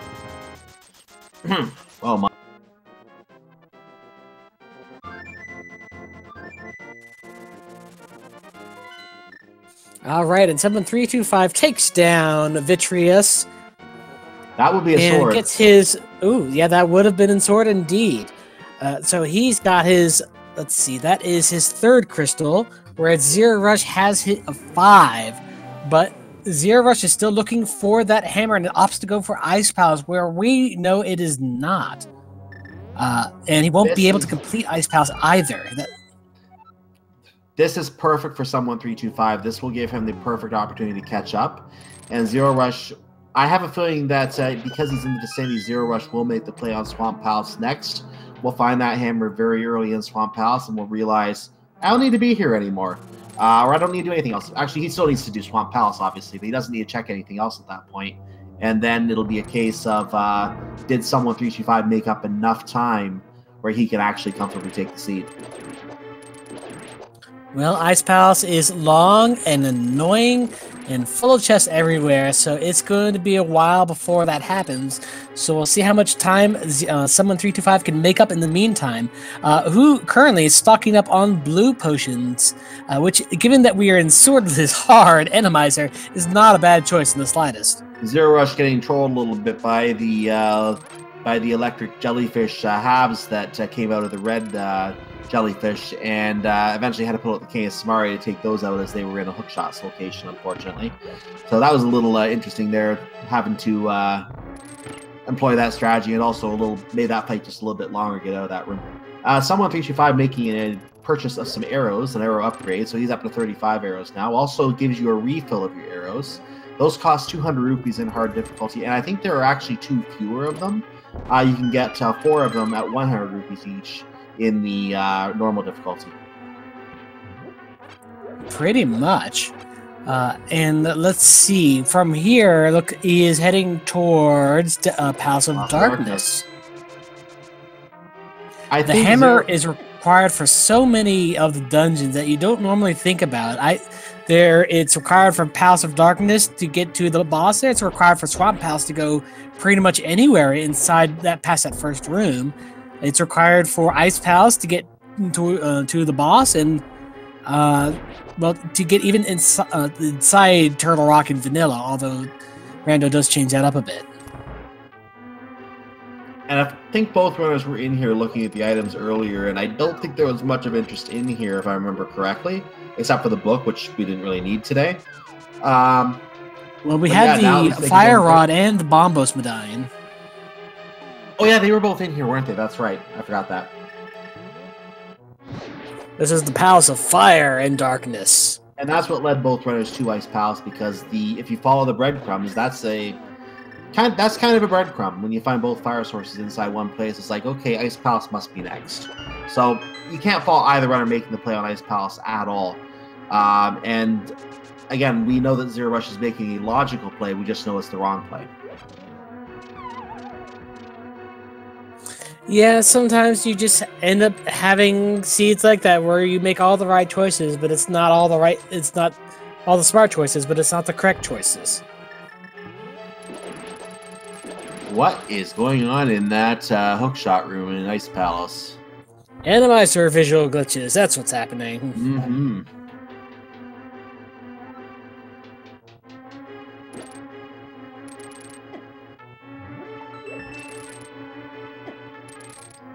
oh my... All right, and someone325 takes down Vitreous. That would be a sword. And gets his... Ooh, yeah, that would have been in sword indeed. So he's got his... Let's see, that is his 3rd crystal, whereas zer0rush has hit a 5. But zer0rush is still looking for that hammer and it opts to go for Ice Palace, where we know it is not. And he won't be able to complete Ice Palace either. This is perfect for someone325. This will give him the perfect opportunity to catch up. And zer0rush, I have a feeling that because he's in the vicinity, zer0rush will make the play on Swamp Palace next. We'll find that hammer very early in Swamp Palace, and we'll realize, I don't need to be here anymore. Or I don't need to do anything else. Actually, he still needs to do Swamp Palace, obviously, but he doesn't need to check anything else at that point. And then it'll be a case of, did someone325 make up enough time where he can actually comfortably take the seed? Well, Ice Palace is long and annoying and full of chests everywhere, so it's going to be a while before that happens. So we'll see how much time someone325 can make up in the meantime. Who currently is stocking up on blue potions, which, given that we are in Swordless Hard, Randomizer is not a bad choice in the slightest. zer0rush getting trolled a little bit by the electric jellyfish halves that came out of the red jellyfish, and eventually had to pull out the King of Samari to take those out as they were in a hookshot's location, unfortunately. So that was a little interesting there, having to employ that strategy, and also made that fight just a little bit longer, get out of that room. Someone325 making a purchase of some arrows, an arrow upgrade, so he's up to 35 arrows now. Also gives you a refill of your arrows. Those cost 200 rupees in hard difficulty, and I think there are actually 2 fewer of them. You can get 4 of them at 100 rupees each in the normal difficulty. Pretty much. And let's see. From here, look, he is heading towards Palace of Darkness. The hammer is required for so many of the dungeons that you don't normally think about. It's required for Palace of Darkness to get to the boss there. It's required for Swamp Palace to go pretty much anywhere inside that, past that first room. It's required for Ice Palace to get to the boss, and well, to get even inside Turtle Rock and Vanilla, although Rando does change that up a bit. And I think both runners were in here looking at the items earlier, and I don't think there was much of interest in here, if I remember correctly, except for the book, which we didn't really need today. Well, we had the Fire Rod and the Bombos Medallion. Oh yeah, they were both in here, weren't they? That's right. I forgot that. This is the Palace of Fire and Darkness. And that's what led both runners to Ice Palace, because if you follow the breadcrumbs, that's kind of a breadcrumb. When you find both fire sources inside one place, it's like, okay, Ice Palace must be next. So you can't fault either runner making the play on Ice Palace at all. And again, we know that zer0rush is making a logical play. We just know it's the wrong play. Yeah, sometimes you just end up having seeds like that where you make all the right choices, but it's not all the smart choices, but it's not the correct choices. What is going on in that hookshot room in Ice Palace? Randomizer visual glitches, that's what's happening. Mm-hmm.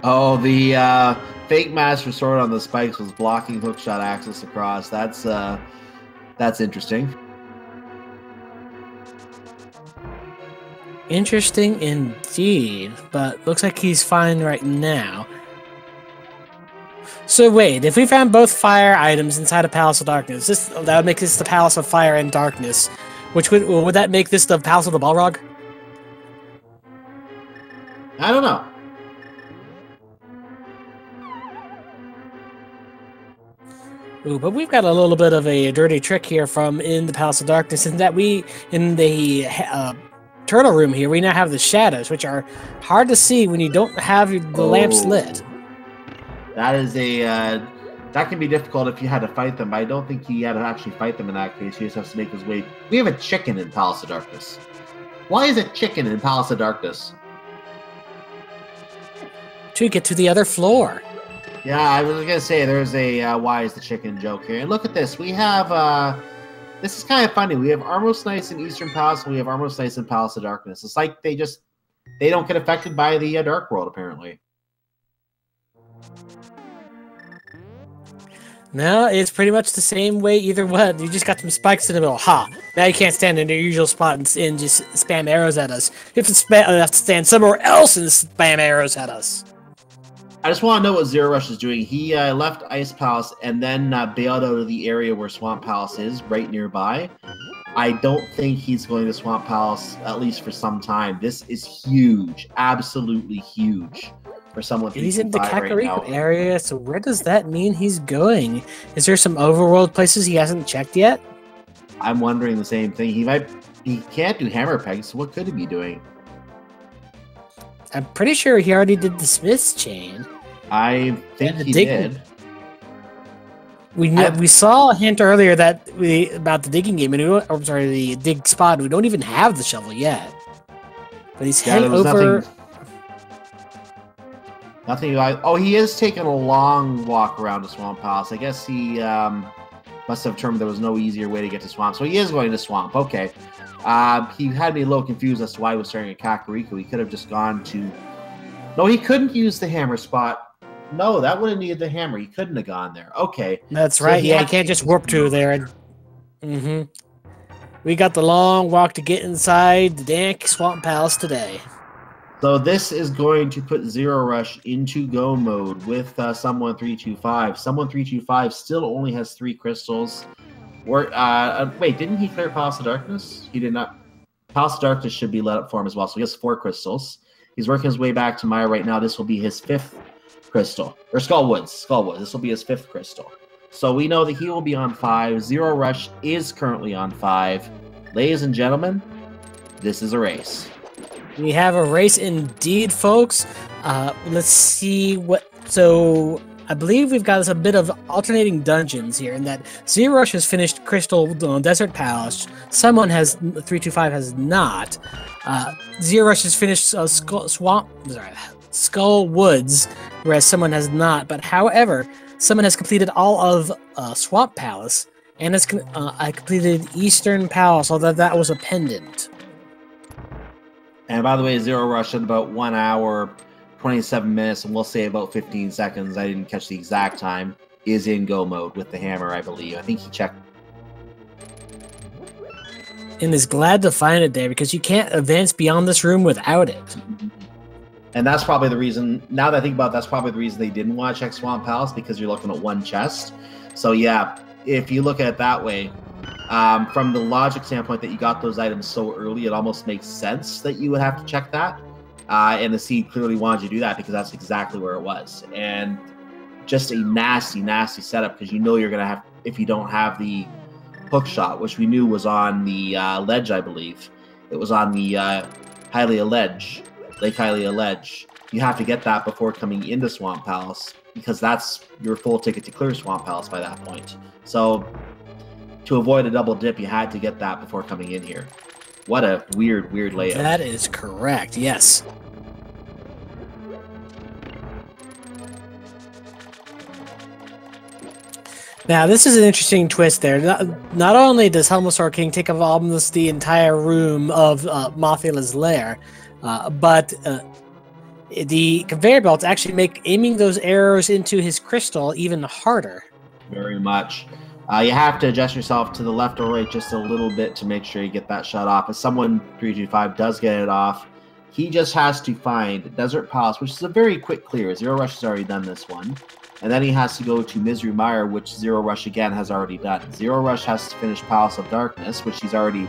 Oh, the fake Master Sword on the spikes was blocking hookshot access across. That's interesting. Interesting indeed, but looks like he's fine right now. So wait, if we found both fire items inside a Palace of Darkness, that would make this the Palace of Fire and Darkness, Which would that make this the Palace of the Balrog? I don't know. Ooh, but we've got a little bit of a dirty trick here from in the Palace of Darkness, in that in the turtle room here, we now have the shadows, which are hard to see when you don't have the lamps lit. That is that can be difficult if you had to fight them, but I don't think he had to actually fight them in that case. He just has to make his way. We have a chicken in Palace of Darkness. Why is it chicken in Palace of Darkness? To get to the other floor. Yeah, I was going to say, there's a why is the chicken joke here. And look at this. We have, this is kind of funny. We have Armos Knights in Eastern Palace, and we have Armos Knights in Palace of Darkness. It's like they don't get affected by the Dark World, apparently. No, it's pretty much the same way either way. You just got some spikes in the middle. Ha! Now you can't stand in your usual spot and just spam arrows at us. You have to stand somewhere else and spam arrows at us. I just want to know what zer0rush is doing. He left Ice Palace and then bailed out of the area where Swamp Palace is, right nearby. I don't think he's going to Swamp Palace, at least for some time. This is huge. Absolutely huge. For someone he's in the Kakariko right area, so where does that mean he's going? Is there some overworld places he hasn't checked yet? I'm wondering the same thing. He can't do hammer pegs, so what could he be doing? I'm pretty sure he already did the Smith's chain. I think he did. We saw a hint earlier about the digging game, and the dig spot. We don't even have the shovel yet, but he's heading over. Nothing. Oh, he is taking a long walk around the Swamp Palace. I guess he must have determined there was no easier way to get to Swamp, so he is going to Swamp. Okay. He had me a little confused as to why he was starting at Kakariko. He could have just gone to... No, he couldn't use the hammer spot. No, that would have needed the hammer. He couldn't have gone there. Okay. That's right. Yeah, he can't just warp to there. We got the long walk to get inside the dank Swamp Palace today. So this is going to put zer0rush into go mode with someone325. Someone325 still only has 3 crystals. Wait, didn't he clear Palace of Darkness? He did not. Palace of Darkness should be let up for him as well, so he has 4 crystals. He's working his way back to Maya right now. This will be his 5th crystal. Or Skullwoods. This will be his 5th crystal. So we know that he will be on 5. zer0rush is currently on 5. Ladies and gentlemen, this is a race. We have a race indeed, folks. Let's see what... So... I believe we've got a bit of alternating dungeons here, in that zer0rush has finished Crystal Desert Palace. Someone has 325 has not. zer0rush has finished Skull Woods, whereas someone has not. But however, someone has completed all of Swamp Palace and has completed Eastern Palace, although that was a pendant. And by the way, zer0rush in about 1 hour. 27 minutes, and we'll say about 15 seconds, I didn't catch the exact time, is in go mode with the hammer, I believe. I think he checked. And is glad to find it there, because you can't advance beyond this room without it. And that's probably the reason, now that I think about it, that's probably the reason they didn't want to check Swamp Palace, because you're looking at 1 chest. So yeah, if you look at it that way, from the logic standpoint that you got those items so early, it almost makes sense that you would have to check that. And the seed clearly wanted you to do that because that's exactly where it was. And just a nasty, nasty setup, because you know you're going to have, if you don't have the hook shot, which we knew was on the ledge, I believe. It was on the Lake Hylia ledge. You have to get that before coming into Swamp Palace, because that's your full ticket to clear Swamp Palace by that point. So to avoid a double dip, you had to get that before coming in here. What a weird, weird layout. That is correct, yes. Now, this is an interesting twist there. Not only does Helmosaur King take up almost the entire room of Mothila's lair, but the conveyor belts actually make aiming those arrows into his crystal even harder. Very much. You have to adjust yourself to the left or right just a little bit to make sure you get that shot off. If someone325 does get it off, he just has to find Desert Palace, which is a very quick clear. zer0rush has already done this one. And then he has to go to Misery Mire, which zer0rush again has already done. zer0rush has to finish Palace of Darkness, which he's already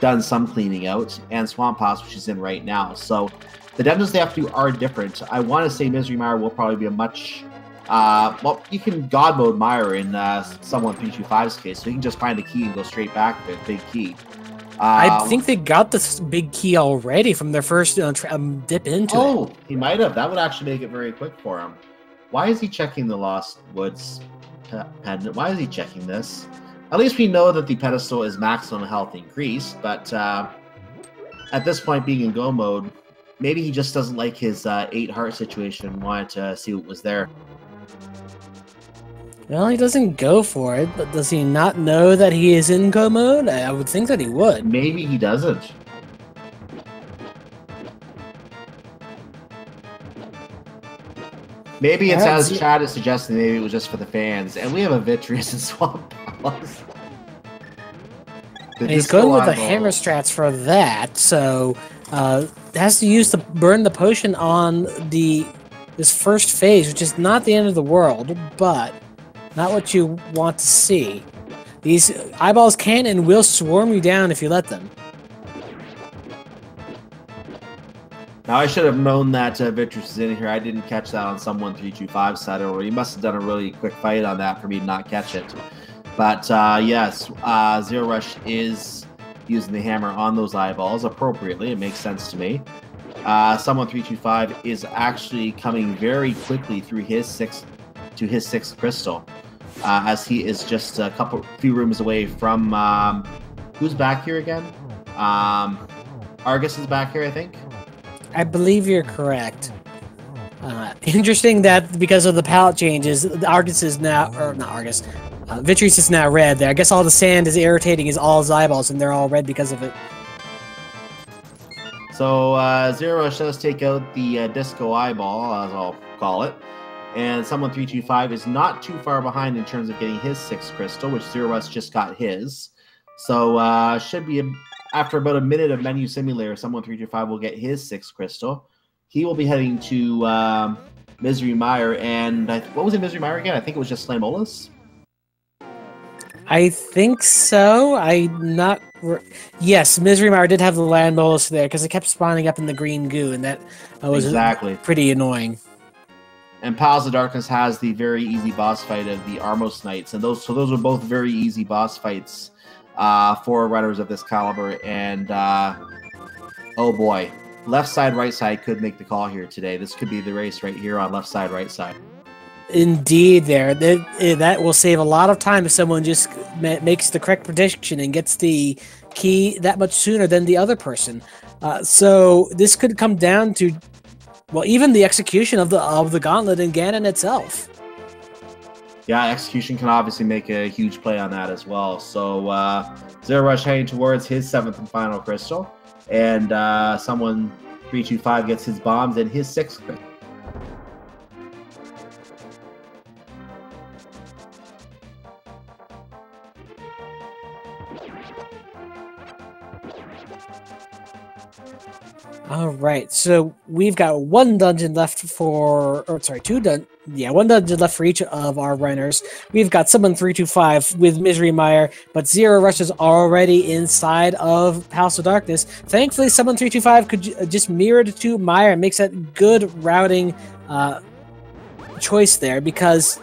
done some cleaning out, and Swamp House, which is in right now. So the dungeons they have to do are different. I want to say Misery Mire will probably be a much... well, you can God Mode Mire in someone325's case, so you can just find a key and go straight back to the big key. I think they got this big key already from their first dip into it. Oh, he might have. That would actually make it very quick for him. Why is he checking the Lost Woods pendant? Why is he checking this? At least we know that the pedestal is maximum health increased, but at this point, being in go mode, maybe he just doesn't like his 8 heart situation and wanted to see what was there. Well, he doesn't go for it, but does he not know that he is in go mode? I would think that he would. Maybe he doesn't. Maybe it's as Chad is suggesting, maybe it was just for the fans. And we have a Vitreous in Swamp Palace. And he's going with the hammer strats for that, so has to use burn the potion on this first phase, which is not the end of the world, but not what you want to see. These eyeballs can and will swarm you down if you let them. Now, I should have known that Vitreous is in here. I didn't catch that on someone325 side, or he must have done a really quick fight on that for me to not catch it. But yes, zer0rush is using the hammer on those eyeballs appropriately. It makes sense to me. Someone325 is actually coming very quickly through his sixth crystal, as he is just a few rooms away from who's back here again? Argus is back here, I think. I believe you're correct. Interesting that because of the palette changes, Argus is now, or not Argus, Vitreous is now red there. I guess all the sand is irritating his all his eyeballs, and they're all red because of it. So zer0rush does take out the disco eyeball, as I'll call it, and someone325 is not too far behind in terms of getting his 6th crystal, which zer0rush just got his. So should be after about a minute of menu simulator, someone325 will get his 6th crystal. He will be heading to Misery Mire, and what was it, Misery Mire again? I think it was just Slamolas. I think so. Yes, Misery Mire did have the land bolus there because it kept spawning up in the green goo, and that was exactly pretty annoying. And Palace of Darkness has the very easy boss fight of the Armos Knights, and those are both very easy boss fights for runners of this caliber. And oh boy, left side, right side could make the call here today. This could be the race right here on left side, right side. Indeed, that will save a lot of time if someone just makes the correct prediction and gets the key that much sooner than the other person. So this could come down to, well, even the execution of the gauntlet in Ganon itself. Yeah, execution can obviously make a huge play on that as well. So zer0rush heading towards his 7th and final crystal, and someone325 gets his bombs and his 6th crystal. All right, so we've got one dungeon left one dungeon left for each of our runners. We've got someone325 with Misery Mire, but zer0rush is already inside of Palace of Darkness. Thankfully, someone325 could just mirror to Mire and makes that good routing choice there, because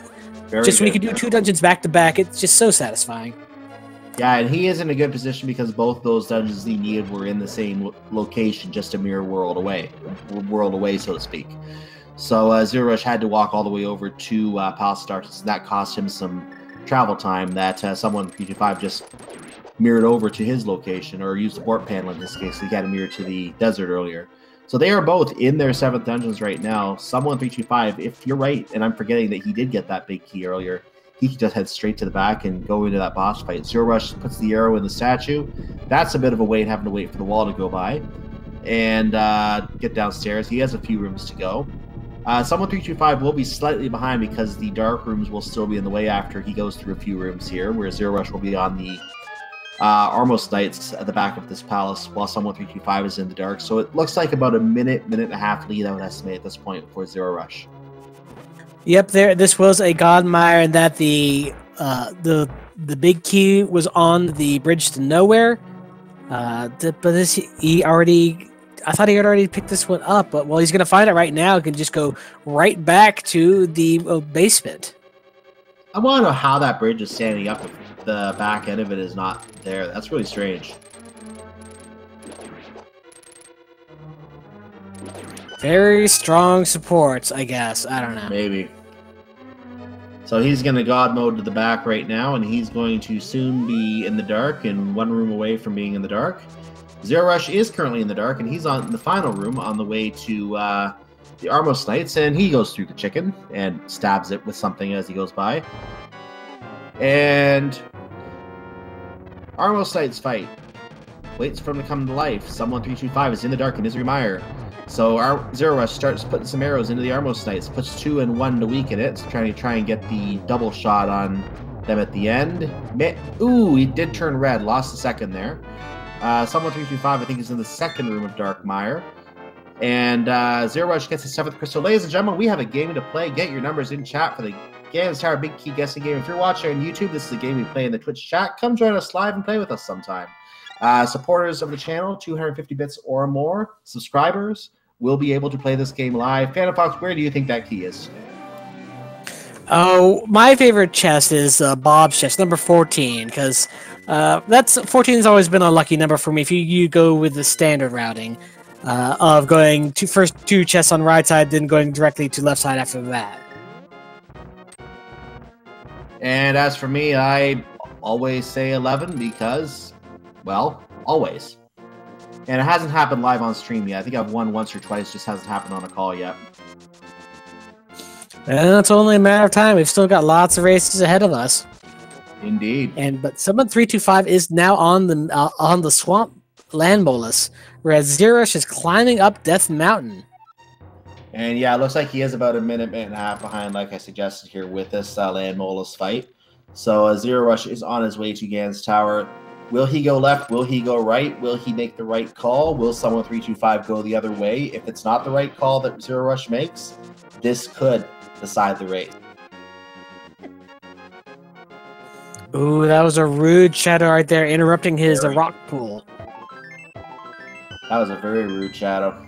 when you can do 2 dungeons back to back, it's just so satisfying. Yeah, and he is in a good position because both those dungeons he needed were in the same location, just a mere world away, so to speak. So zer0rush had to walk all the way over to Palace of Darkness, and that cost him some travel time that someone325 just mirrored over to his location, or used the warp panel in this case. He had to mirror to the desert earlier. So they are both in their 7th dungeons right now. Someone325, if you're right, and I'm forgetting that he did get that big key earlier, he can just head straight to the back and go into that boss fight. zer0rush puts the arrow in the statue. That's a bit of a wait, having to wait for the wall to go by and get downstairs. He has a few rooms to go. Someone325 will be slightly behind because the dark rooms will still be in the way after he goes through a few rooms here, where zer0rush will be on the Armos Knights at the back of this palace, while someone325 is in the dark. So it looks like about a minute and a half lead, I would estimate, at this point for zer0rush. Yep, this was a God Mire, and that the big key was on the bridge to nowhere, He already. I thought he had already picked this one up, but well, he's going to find it right now. He can just go right back to the basement. I want to know how that bridge is standing up if the back end of it is not there. That's really strange. Very strong supports, I guess. I don't know. Maybe. So he's going to God mode to the back right now, and he's going to soon be in the dark and one room away from being in the dark. zer0rush is currently in the dark, and he's on the final room on the way to the Armos Knights, and he goes through the chicken and stabs it with something as he goes by. And Armos Knights fight. Waits for him to come to life. Someone325 is in the dark in his mire. So our zer0rush starts putting some arrows into the Armos Knights, puts 2 and 1 to weaken it, so trying to get the double shot on them at the end. Ooh, he did turn red, lost a second there. Someone325, I think, is in the second room of Dark Mire. And zer0rush gets his 7th crystal. Ladies and gentlemen, we have a game to play. Get your numbers in chat for the Games Tower Big Key Guessing Game. If you're watching on YouTube, this is a game we play in the Twitch chat. Come join us live and play with us sometime. Supporters of the channel, 250 bits or more. Subscribers will be able to play this game live. Phantom Fox, where do you think that key is? Oh, my favorite chest is Bob's chest, number 14, because 14 has always been a lucky number for me. If you go with the standard routing of going to first 2 chests on right side, then going directly to left side after that. And as for me, I always say 11 because, well, always. And it hasn't happened live on stream yet. I think I've won once or twice, just hasn't happened on a call yet. And it's only a matter of time. We've still got lots of races ahead of us. Indeed. But someone325 is now on the swamp land molus, whereas zer0rush is climbing up Death Mountain. And yeah, it looks like he is about a minute and a half behind, like I suggested here, with this land molus fight. So zer0rush is on his way to Gan's Tower. Will he go left? Will he go right? Will he make the right call? Will someone325 go the other way? If it's not the right call that zer0rush makes, this could decide the race. Ooh, that was a rude shadow right there, interrupting his rock pool. That was a very rude shadow.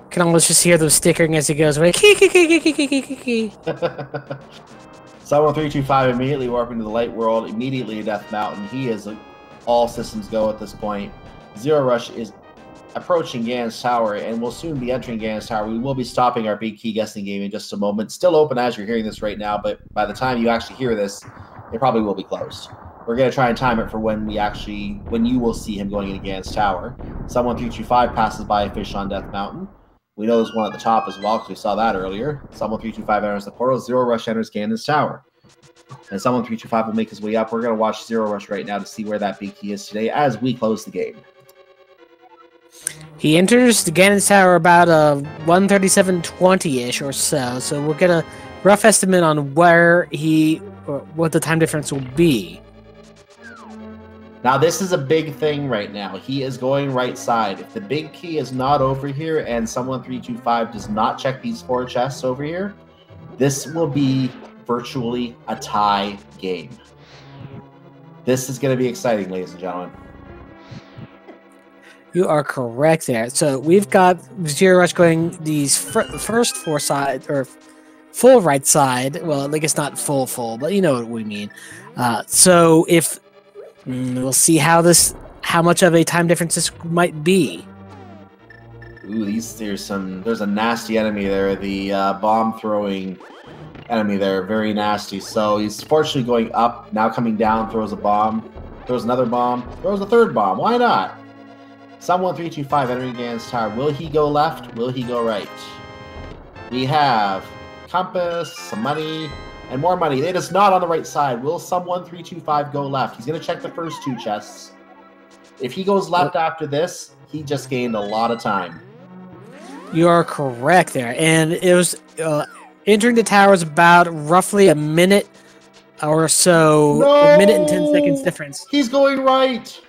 Can almost just hear them stickering as he goes away. Someone325 immediately warping to the light world, immediately to Death Mountain. He is all systems go at this point. zer0rush is approaching Gan's Tower and will soon be entering Gan's Tower. We will be stopping our big key guessing game in just a moment. Still open as you're hearing this right now, but by the time you actually hear this, it probably will be closed. We're going to try and time it for when you will see him going into Gan's Tower. Someone325 passes by a fish on Death Mountain. We know there's one at the top as well because we saw that earlier. Someone325 enters the portal. zer0rush enters Gan's Tower. And Someone325 will make his way up. We're going to watch zer0rush right now to see where that big key is today as we close the game. He enters the Ganon's Tower about 137:20-ish or so. So we'll get a rough estimate on what the time difference will be. Now, this is a big thing right now. He is going right side. If the big key is not over here and Someone325 does not check these 4 chests over here, this will be virtually a tie game. This is going to be exciting, ladies and gentlemen. You are correct there. So we've got zer0rush going these first 4 side or full right side. Well, like it's not full, but you know what we mean. So if we'll see how much of a time difference this might be. Ooh, there's a nasty enemy there. The bomb throwing enemy there, very nasty. So he's fortunately going up, now coming down, throws a bomb, throws another bomb, throws a third bomb. Why not? Someone325 entering Gan's Tower. Will he go left? Will he go right? We have compass, some money, and more money. It is not on the right side. Will Someone325 go left? He's going to check the first 2 chests. If he goes left after this, he just gained a lot of time. You are correct there. And it was entering the tower is about roughly a minute or so. No! A minute and 10 seconds difference. He's going right.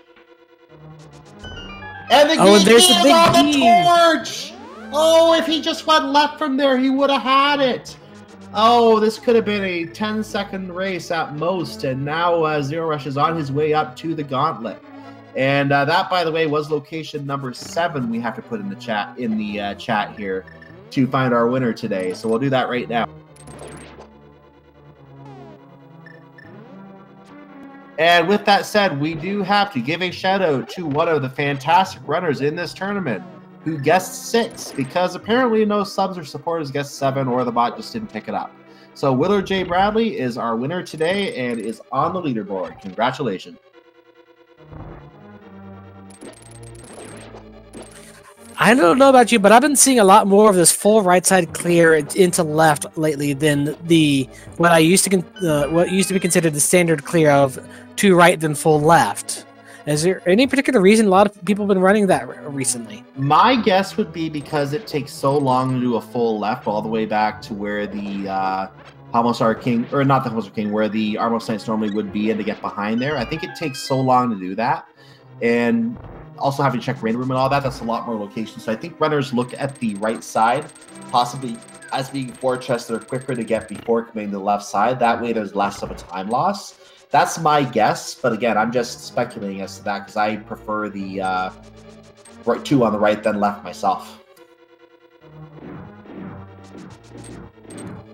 And the there's the big torch! Oh, if he just went left from there, he would have had it. Oh, this could have been a 10-second race at most, and now zer0rush is on his way up to the gauntlet. And that, by the way, was location number 7. We have to put in the chat here to find our winner today. So we'll do that right now. And with that said, we do have to give a shout out to one of the fantastic runners in this tournament who guessed 6, because apparently no subs or supporters guessed 7, or the bot just didn't pick it up. So Willard J. Bradley is our winner today and is on the leaderboard. Congratulations. I don't know about you, but I've been seeing a lot more of this full right side clear into left lately than what used to be considered the standard clear of 2 right then full left. Is there any particular reason a lot of people have been running that recently? My guess would be because it takes so long to do a full left all the way back to where the Homosar King, or not the Homosar King, where the Armos Knights normally would be, and to get behind there. I think it takes so long to do that. And also having to check random room and all that, that's a lot more locations. So I think runners look at the right side, possibly as being 4 chests that are quicker to get before coming to the left side. That way there's less of a time loss. That's my guess, but again, I'm just speculating as to that because I prefer the 2 on the right than left myself.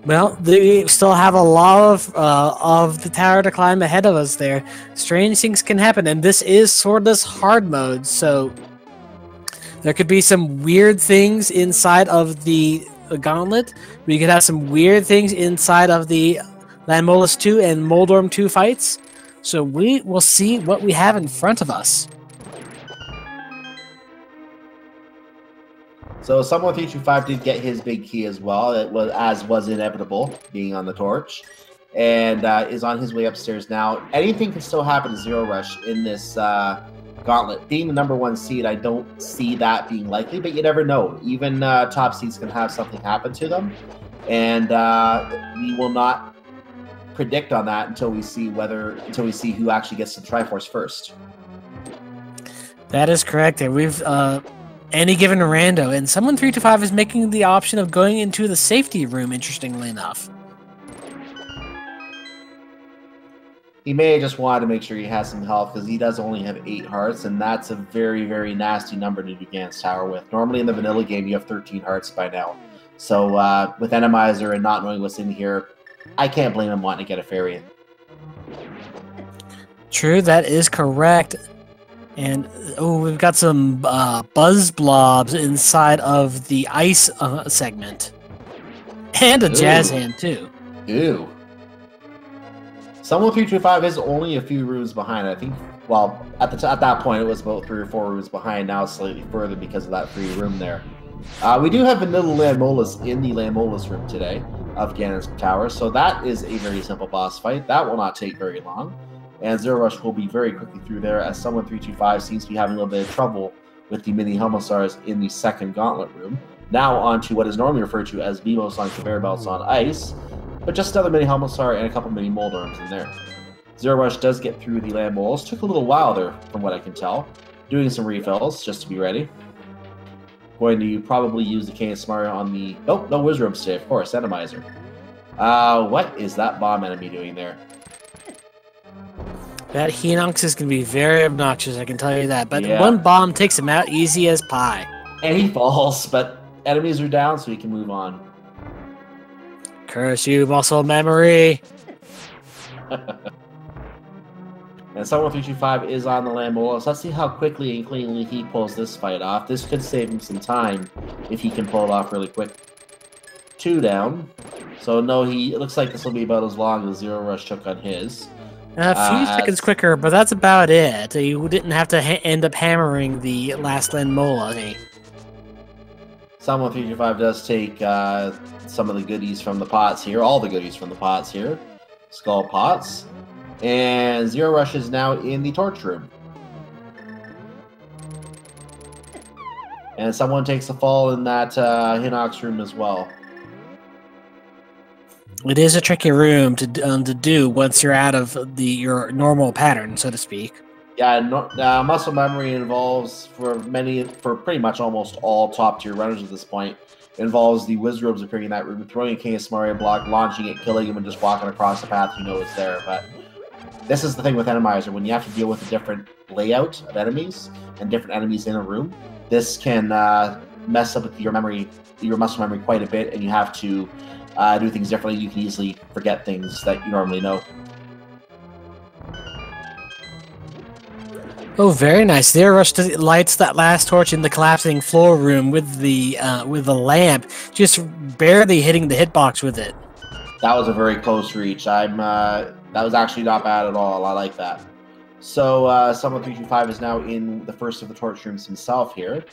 Well, we still have a lot of the tower to climb ahead of us there. Strange things can happen, and this is swordless hard mode, so there could be some weird things inside of the gauntlet. We could have some weird things inside of the Landmolus 2 and Moldorm 2 fights. So we will see what we have in front of us. So someone325 did get his big key as well. It was, as was inevitable, being on the torch, and is on his way upstairs now. Anything can still happen to zer0rush in this gauntlet. Being the #1 seed, I don't see that being likely, but you never know. Even top seeds can have something happen to them, and we will not predict on that until we see who actually gets to Triforce first. That is correct, and we've any given rando, and someone325 is making the option of going into the safety room, interestingly enough. He may have just wanted to make sure he has some health, because he does only have 8 hearts, and that's a very, very nasty number to do Gans Tower with. Normally in the vanilla game, you have 13 hearts by now. So with Randomizer and not knowing what's in here, I can't blame him wanting to get a fairy. True, that is correct. And oh, we've got some buzz blobs inside of the ice segment. And a jazz hand, too. Ew. Someone325 is only a few rooms behind. I think, well, at that point, it was about 3 or 4 rooms behind. Now it's slightly further because of that free room there. We do have Vanilla Landmolus in the Landmolus room today of Ganon's Tower, so that is a very simple boss fight. That will not take very long. And zer0rush will be very quickly through there, as someone325 seems to be having a little bit of trouble with the mini Homosars in the second gauntlet room. Now on to what is normally referred to as Mimos on conveyor belts on ice, but just another mini Homosar and a couple mini Moldorms in there. zer0rush does get through the land moles. Took a little while there, from what I can tell. Doing some refills, just to be ready. Going to probably use the Cane Smart on the... Oh, no Wizrobes today, of course, Randomizer. What is that bomb enemy doing there? That Hinox is going to be very obnoxious, I can tell you that. But yeah. One bomb takes him out easy as pie. And he falls, but enemies are down, so he can move on. Curse you, muscle memory! And someone325 is on the Lambola, so let's see how quickly and cleanly he pulls this fight off. This could save him some time if he can pull it off really quick. 2 down. So no, it looks like this will be about as long as zer0rush took on his. A few seconds quicker, but that's about it. You didn't have to end up hammering the last Landmola. Someone325 does take some of the goodies from the pots here, all the goodies from the pots here. Skull pots. And zer0rush is now in the torch room. And someone takes a fall in that Hinox room as well. It is a tricky room to do once you're out of your normal pattern, so to speak. Yeah, muscle memory involves for pretty much almost all top tier runners at this point. involves the wizards appearing in that room, throwing a King of Samaria block, launching it, killing him, and just walking across the path you know is there. But this is the thing with Randomizer. When you have to deal with a different layout of enemies and different enemies in a room, this can mess up with your memory, your muscle memory quite a bit, and you have to do things differently. You can easily forget things that you normally know. Oh, very nice. zer0rush lights that last torch in the collapsing floor room with the lamp, just barely hitting the hitbox with it. That was a very close reach. That was actually not bad at all. I like that. So someone325 is now in the first of the torch rooms himself here.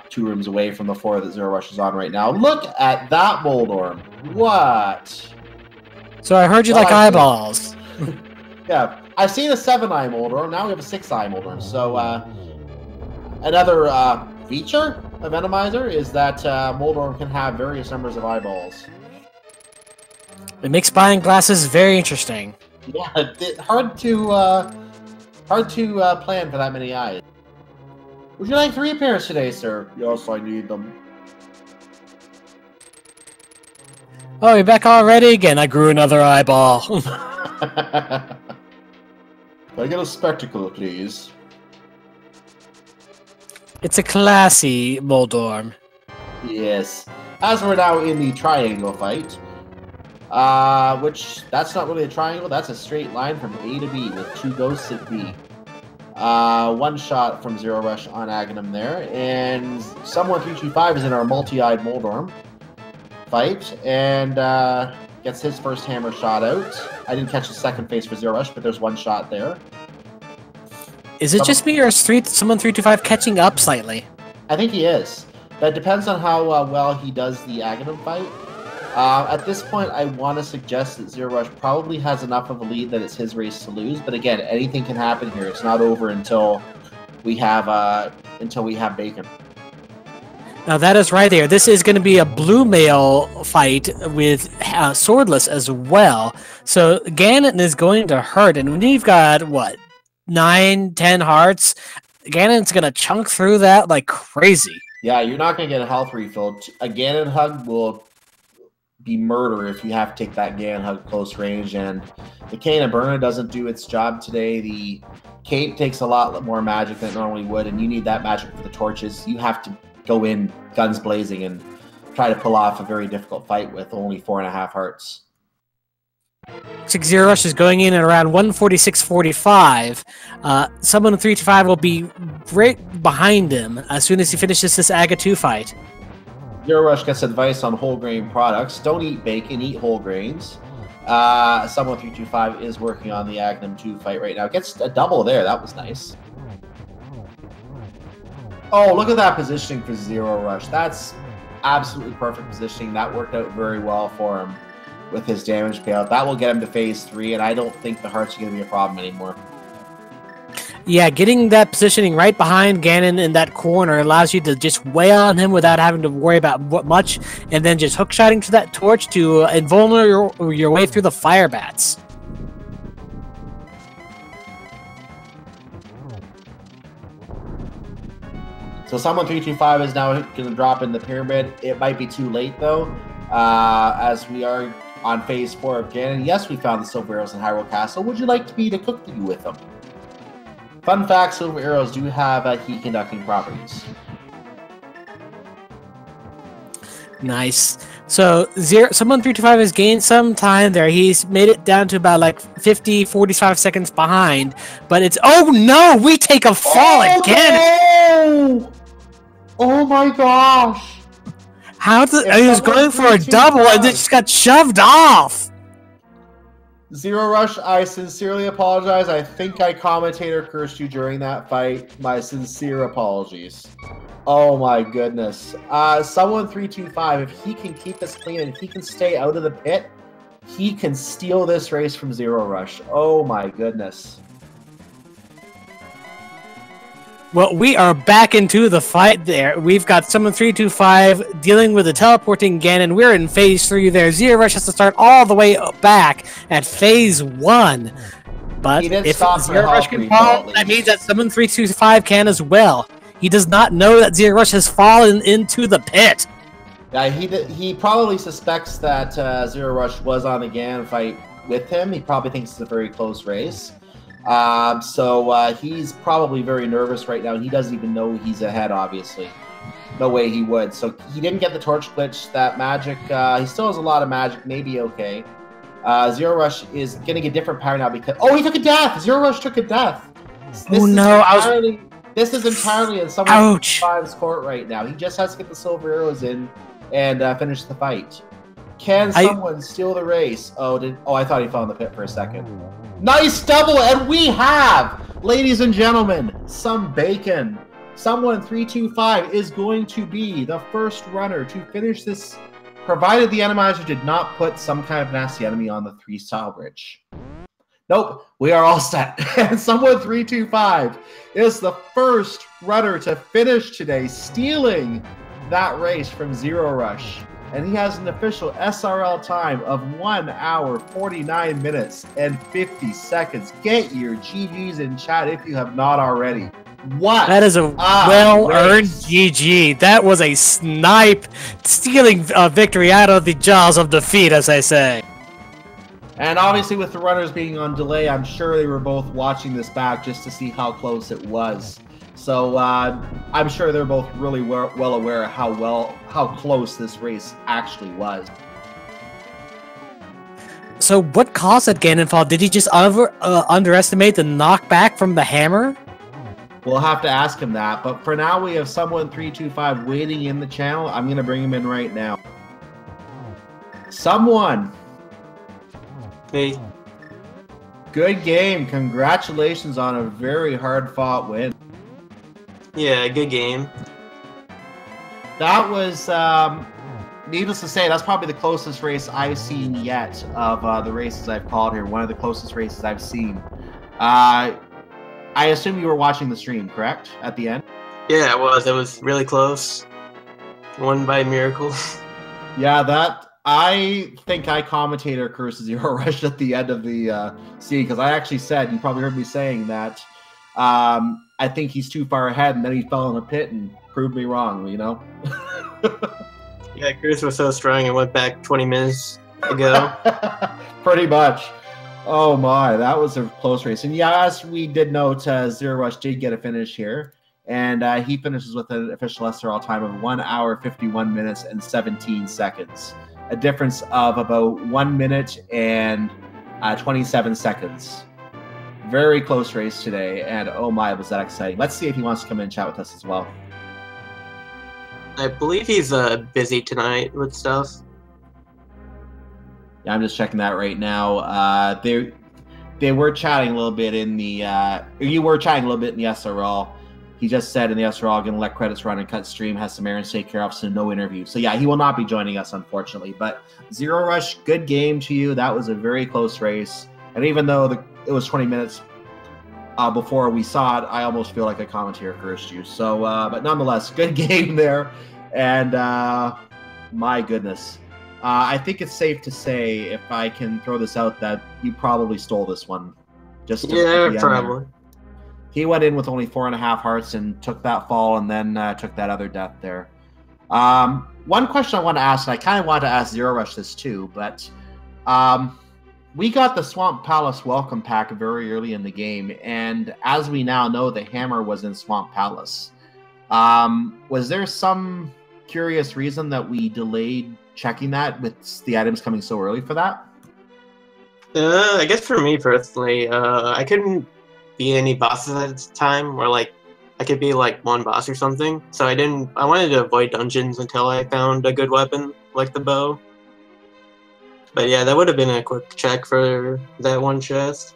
2 rooms away from the floor that zer0rush is on right now. Look at that Moldorm. What? So I heard you like eyeballs. Yeah, I've seen a 7-eye Moldorm. Now we have a 6-eye Moldorm. So another feature of Randomizer is that Moldorm can have various numbers of eyeballs. It makes buying glasses very interesting. Yeah, hard to plan for that many eyes. Would you like 3 pairs today, sir? Yes, I need them. Oh, you're back already again. I grew another eyeball. Can I get a spectacle, please? It's a classy Moldorm. Yes. As we're now in the triangle fight, which, that's not really a triangle, that's a straight line from A to B with 2 ghosts at B. 1 shot from zer0rush on Aghanim there, and someone325 is in our multi-eyed Moldorm fight, and gets his first hammer shot out. I didn't catch the second phase for zer0rush, but there's 1 shot there. Is it just me, or is someone325 catching up slightly? I think he is. That depends on how well he does the Aghanim fight. At this point, I want to suggest that zer0rush probably has enough of a lead that it's his race to lose. But again, anything can happen here. It's not over until we have bacon. Now that is right there. This is going to be a blue male fight with swordless as well. So Ganon is going to hurt, and when you've got what, 9, 10 hearts, Ganon's going to chunk through that like crazy. Yeah, you're not going to get a health refill. A Ganon hug will be murder if you have to take that Ganon hug close range, and the Cane of Burner doesn't do its job today. The cape takes a lot more magic than it normally would, and you need that magic for the torches. You have to go in guns blazing and try to pull off a very difficult fight with only 4.5 hearts. zer0rush is going in at around 146.45. Someone325 will be right behind him as soon as he finishes this Aga 2 fight. zer0rush gets advice on whole grain products. Don't eat bacon, eat whole grains. Someone325 is working on the Aghanim 2 fight right now. Gets a double there. That was nice. Oh, look at that positioning for zer0rush. That's absolutely perfect positioning. That worked out very well for him with his damage payout. That will get him to phase 3, and I don't think the hearts are going to be a problem anymore. Yeah, getting that positioning right behind Ganon in that corner allows you to just wail on him without having to worry about much, and then just hookshotting to that torch to invulnerate your way through the fire bats. So someone325 is now going to drop in the pyramid. It might be too late, though, as we are on phase 4 of Ganon. Yes, we found the silver arrows in Hyrule Castle. Would you like me to cook you with them? Fun fact, silver arrows do have heat conducting properties. Nice. So someone325 has gained some time there. He's made it down to about like 45 seconds behind. But it's, oh no, we take a fall again. No! Oh my gosh. He was going for a double and then just got shoved off. zer0rush, I sincerely apologize. I think I commentator cursed you during that fight. My sincere apologies. Oh my goodness. Someone325, if he can keep this clean and if he can stay out of the pit, he can steal this race from zer0rush. Oh my goodness. Well, we are back into the fight there. We've got someone325 dealing with the teleporting Ganon. We're in phase 3 there. zer0rush has to start all the way back at phase 1. But if zer0rush can fall, that means that someone325 can as well. He does not know that zer0rush has fallen into the pit. Yeah, he probably suspects that zer0rush was on the Ganon fight with him. He probably thinks it's a very close race. So he's probably very nervous right now. He doesn't even know he's ahead, obviously. No way he would. So he didn't get the torch glitch. That magic, he still has a lot of magic. Maybe okay. zer0rush is getting a different power now because... Oh, he took a death! zer0rush took a death! This is entirely in someone325's court right now. He just has to get the silver arrows in and finish the fight. Can someone steal the race? Oh, I thought he fell in the pit for a second. Nice double, and we have, ladies and gentlemen, some bacon. Someone325 is going to be the first runner to finish this, provided the Randomizer did not put some kind of nasty enemy on the 3-style bridge. Nope, we are all set. And Someone325 is the first runner to finish today, stealing that race from zer0rush. And he has an official SRL time of 1 hour, 49 minutes, and 50 seconds. Get your GGs in chat if you have not already. What? That is a well-earned GG. That was a snipe, stealing victory out of the jaws of defeat, as I say. And obviously with the runners being on delay, I'm sure they were both watching this back just to see how close it was. So I'm sure they're both really well aware of how close this race actually was. So what caused that Ganon fall? Did he just underestimate the knockback from the hammer? We'll have to ask him that. But for now, we have Someone325 waiting in the channel. I'm going to bring him in right now. Someone. Hey. Good game. Congratulations on a very hard-fought win. Yeah, good game. That was, needless to say, that's probably the closest race I've seen yet of the races I've called here. One of the closest races I've seen. I assume you were watching the stream, correct? At the end? Yeah, it was. It was really close. Won by miracle. Yeah, I think I commentator curses zer0rush at the end of the scene, because I actually said, you probably heard me saying that, I think he's too far ahead, and then he fell in a pit and proved me wrong, you know? Yeah, Chris was so strong it went back 20 minutes ago. Pretty much. Oh my, that was a close race. And yeah, as we did note, zer0rush did get a finish here, and he finishes with an official SRL time of 1 hour, 51 minutes, and 17 seconds. A difference of about 1 minute and 27 seconds. Very close race today, and oh my, was that exciting. Let's see if he wants to come in and chat with us as well. I believe he's busy tonight with stuff. Yeah, I'm just checking that right now. They were chatting a little bit in the... you were chatting a little bit in the SRL. He just said in the SRL, going to let credits run and cut stream, has some errands to take care of, so no interview. So yeah, he will not be joining us, unfortunately. But zer0rush, good game to you. That was a very close race. And even though it was 20 minutes before we saw it, I almost feel like a commentator cursed you. So, but nonetheless, good game there. And my goodness. I think it's safe to say, if I can throw this out, that you probably stole this one. Yeah, probably. He went in with only 4.5 hearts and took that fall, and then took that other death there. One question I want to ask, and I kind of want to ask zer0rush this too, but we got the Swamp Palace welcome pack very early in the game, and as we now know, the hammer was in Swamp Palace. Was there some curious reason that we delayed checking that with the items coming so early for that? I guess for me personally, I couldn't be any bosses at the time, or like I could be like one boss or something. So I wanted to avoid dungeons until I found a good weapon like the bow. But yeah, that would have been a quick check for that one chest.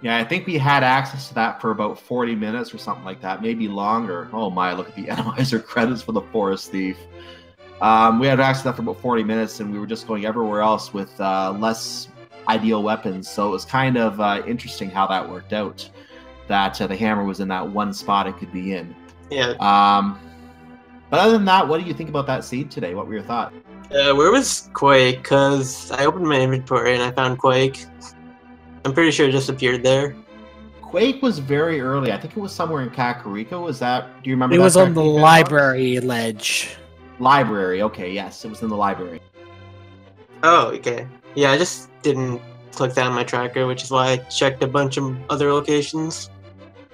Yeah, I think we had access to that for about 40 minutes or something like that, maybe longer. Oh my, look at the Randomizer credits for the Forest Thief. We had access to that for about 40 minutes, and we were just going everywhere else with less ideal weapons. So it was kind of interesting how that worked out, that the hammer was in that one spot it could be in. Yeah. But other than that, what do you think about that seed today? What were your thoughts? Where was Quake? Because I opened my inventory and I found Quake. I'm pretty sure it just appeared there. Quake was very early. I think it was somewhere in Kakariko. Was that? Do you remember? It that was on the correctly, Fan Fox? library ledge. Library. Okay, yes, it was in the library. Oh, okay. Yeah, I just didn't click that on my tracker, which is why I checked a bunch of other locations.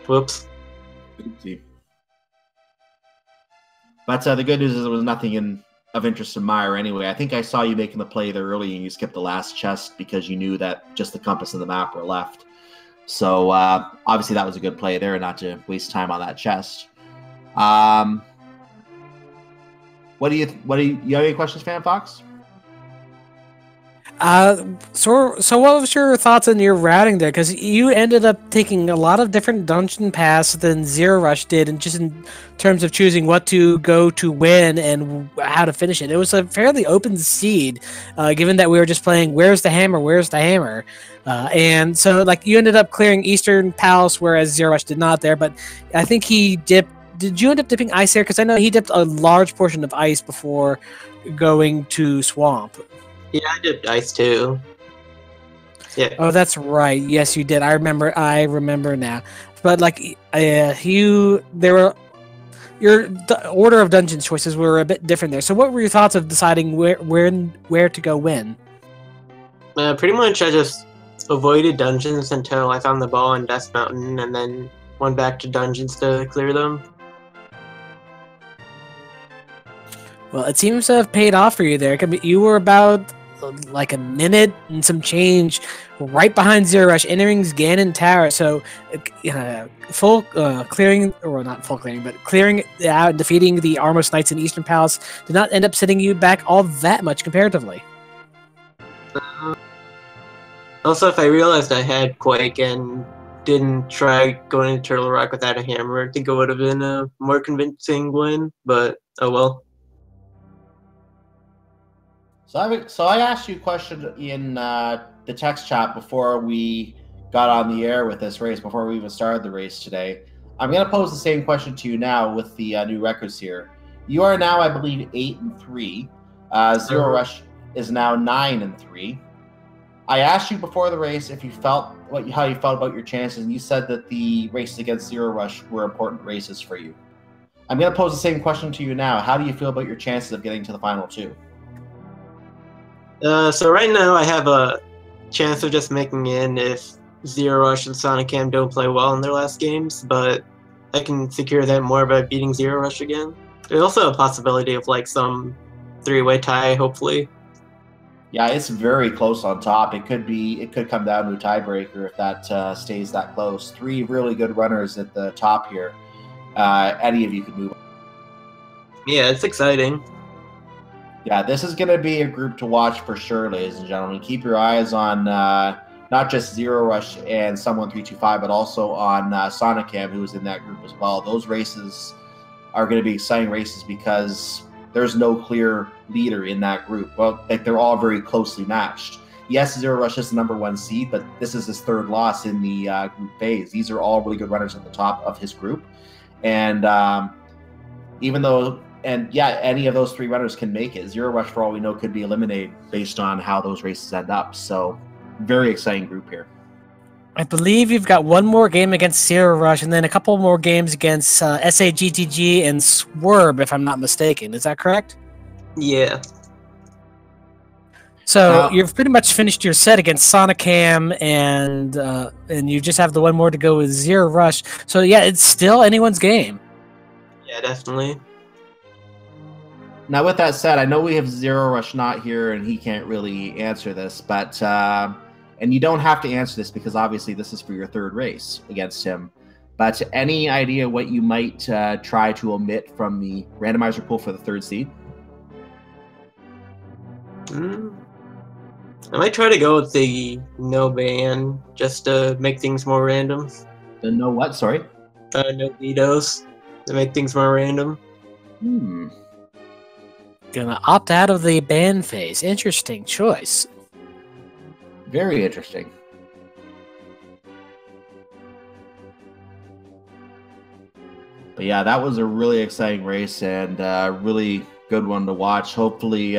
Whoops. Oopsie. But the good news is there was nothing of interest in Meyer anyway. I think I saw you making the play there early and you skipped the last chest because you knew that just the compass and the map were left. So obviously that was a good play there, not to waste time on that chest. What do you have any questions, Fan Fox? So what was your thoughts on your routing there? Because you ended up taking a lot of different dungeon paths than zer0rush did, and just in terms of choosing what to go to when and how to finish it. It was a fairly open seed, given that we were just playing where's the hammer, where's the hammer. And so like you ended up clearing Eastern Palace, whereas zer0rush did not there, but I think he dipped. Did you end up dipping ice there? Because I know he dipped a large portion of ice before going to Swamp. Yeah, I did ice too. Yeah. Oh, that's right. Yes, you did. I remember now. But like, your order of dungeon choices were a bit different there. So, what were your thoughts of deciding where to go when? Pretty much, I just avoided dungeons until I found the ball on Death Mountain, and then went back to dungeons to clear them. Well, it seems to have paid off for you there. I mean, you were about like a minute and some change right behind zer0rush, entering Ganon Tower. So, full clearing, or not full clearing, but clearing it out and defeating the Armos Knights in Eastern Palace did not end up setting you back all that much comparatively. Also, if I realized I had Quake and didn't try going to Turtle Rock without a hammer, I think it would have been a more convincing win, but oh well. So I asked you a question in the text chat before we got on the air with this race, before we even started the race today. I'm going to pose the same question to you now with the new records here. You are now, I believe, 8-3. zer0rush is now 9-3. I asked you before the race if you felt how you felt about your chances, and you said that the races against zer0rush were important races for you. I'm going to pose the same question to you now. How do you feel about your chances of getting to the final two? So right now I have a chance of just making in if zer0rush and Sonicam don't play well in their last games, but I can secure that more by beating zer0rush again. There's also a possibility of like some three-way tie, hopefully. Yeah, it's very close on top. It could come down to a tiebreaker if that stays that close. Three really good runners at the top here. Any of you could move. Yeah, it's exciting. Yeah, this is going to be a group to watch for sure, ladies and gentlemen. Keep your eyes on not just zer0rush and someone325, but also on Sonicam, who's in that group as well. Those races are going to be exciting races because there's no clear leader in that group. Well, like they're all very closely matched. Yes, zer0rush is the #1 seed, but this is his third loss in the group phase. These are all really good runners at the top of his group, and any of those three runners can make it. zer0rush, for all we know, could be eliminated based on how those races end up. So, very exciting group here. I believe you've got one more game against zer0rush, and then a couple more games against SAGTG and Swerve, if I'm not mistaken. Is that correct? Yeah. So you've pretty much finished your set against Sonicam, and you just have the one more to go with zer0rush. So yeah, it's still anyone's game. Yeah, definitely. Now, with that said, I know we have zer0rush not here, and he can't really answer this, but and you don't have to answer this because obviously this is for your third race against him. But any idea what you might try to omit from the randomizer pool for the third seed? I might try to go with the no ban just to make things more random. The no what? Sorry. No vetoes to make things more random. Gonna opt out of the ban phase. Interesting choice. Very interesting. But yeah, that was a really exciting race and a really good one to watch. Hopefully,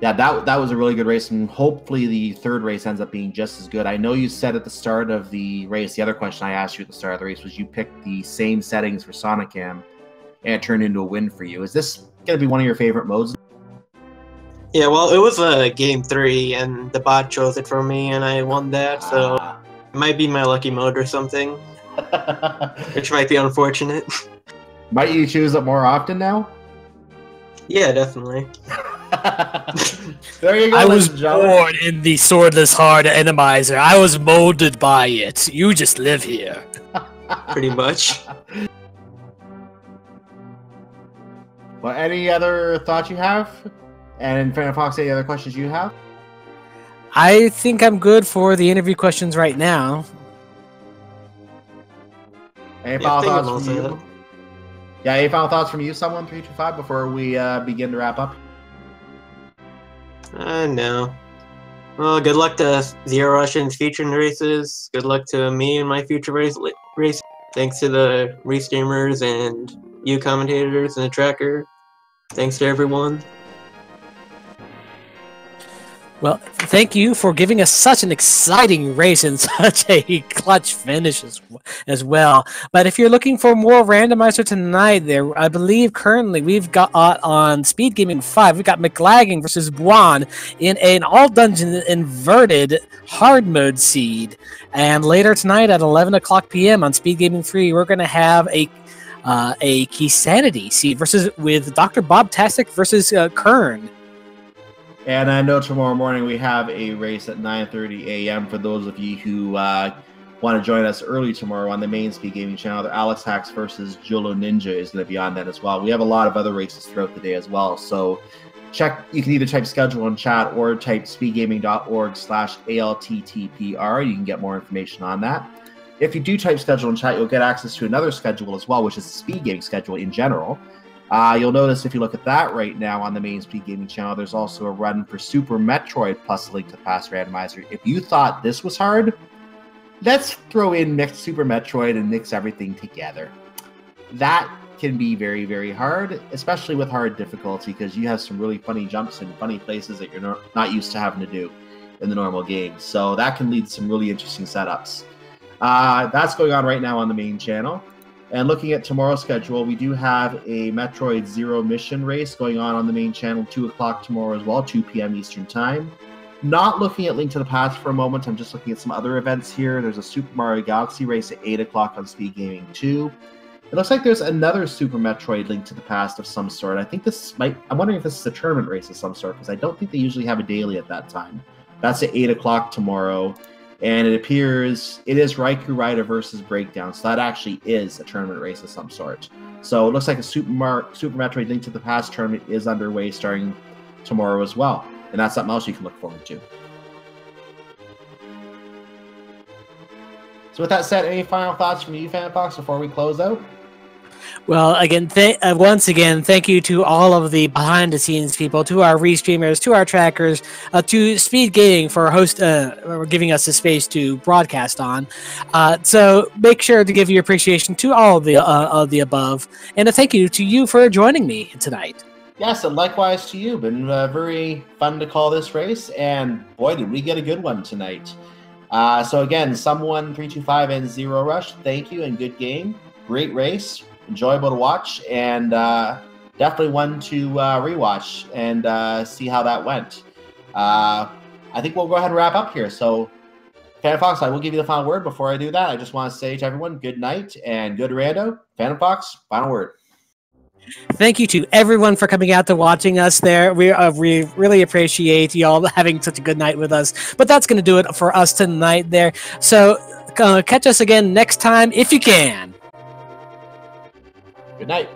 yeah, that was a really good race, and hopefully the third race ends up being just as good. I know you said at the start of the race, the other question I asked you at the start of the race was you picked the same settings for Sonicam, and it turned into a win for you. Is this going to be one of your favorite modes? Yeah, well, it was game 3, and the bot chose it for me, and I won that, so it might be my lucky mode or something, which might be unfortunate. Might you choose it more often now? Yeah, definitely. There you go. I was born in the swordless hard Randomizer. I was molded by it. You just live here. Pretty much. Well, any other thoughts you have? And Phantom Fox, any other questions you have? I think I'm good for the interview questions right now. Any final thoughts from you? Yeah, any final thoughts from you, someone325, before we begin to wrap up? No. Well, good luck to zer0rush in future races. Good luck to me in my future race. Thanks to the restreamers and you commentators and the tracker. Thanks to everyone. Well, thank you for giving us such an exciting race and such a clutch finish as well. But if you're looking for more Randomizer tonight, there, I believe currently we've got on Speed Gaming 5, we've got McLagging versus Buon in an all-dungeon inverted hard mode seed. And later tonight at 11 o'clock p.m. on Speed Gaming 3, we're going to have a Keysanity seed with Dr. Bob Tastic versus Kern. And I know tomorrow morning we have a race at 9:30 a.m. for those of you who want to join us early tomorrow on the main Speed Gaming channel. The Alex Hacks versus Jolo Ninja is going to be on that as well. We have a lot of other races throughout the day as well. So check. You can either type schedule in chat or type speedgaming.org/ALTTPR. You can get more information on that. If you do type schedule in chat, you'll get access to another schedule as well, which is the Speed Gaming schedule in general. You'll notice if you look at that right now on the main Speed Gaming channel, there's also a run for Super Metroid plus a link to the past randomizer. If you thought this was hard, let's throw in mixed Super Metroid and mix everything together. That can be very, very hard, especially with hard difficulty, because you have some really funny jumps and funny places that you're not used to having to do in the normal game. So that can lead to some really interesting setups. That's going on right now on the main channel. And looking at tomorrow's schedule, we do have a Metroid Zero mission race going on the main channel, 2 o'clock tomorrow as well, 2 p.m. Eastern Time. Not looking at Link to the Past for a moment, I'm just looking at some other events here. There's a Super Mario Galaxy race at 8 o'clock on Speed Gaming 2. It looks like there's another Super Metroid Link to the Past of some sort. I'm wondering if this is a tournament race of some sort, because I don't think they usually have a daily at that time. That's at 8 o'clock tomorrow. And it appears it is Raikou Rider versus Breakdown, so that actually is a tournament race of some sort. So it looks like a Super Metroid Link to the Past tournament is underway starting tomorrow as well. And that's something else you can look forward to. So with that said, any final thoughts from you, Phantom Fox, before we close out? Well, again, once again, thank you to all of the behind-the-scenes people, to our restreamers, to our trackers, to Speed Gaming for giving us the space to broadcast on. So make sure to give your appreciation to all of the above, and a thank you to you for joining me tonight. Yes, and likewise to you. Been very fun to call this race, and boy, did we get a good one tonight. So again, someone325 and zer0rush, thank you and good game. Great race. Enjoyable to watch, and definitely one to rewatch and see how that went. I think we'll go ahead and wrap up here. So, Phantom Fox, I will give you the final word. Before I do that, I just want to say to everyone, good night and good rando. Phantom Fox, final word. Thank you to everyone for coming out to watching us there. We really appreciate y'all having such a good night with us. But that's going to do it for us tonight there. So, catch us again next time if you can. Good night.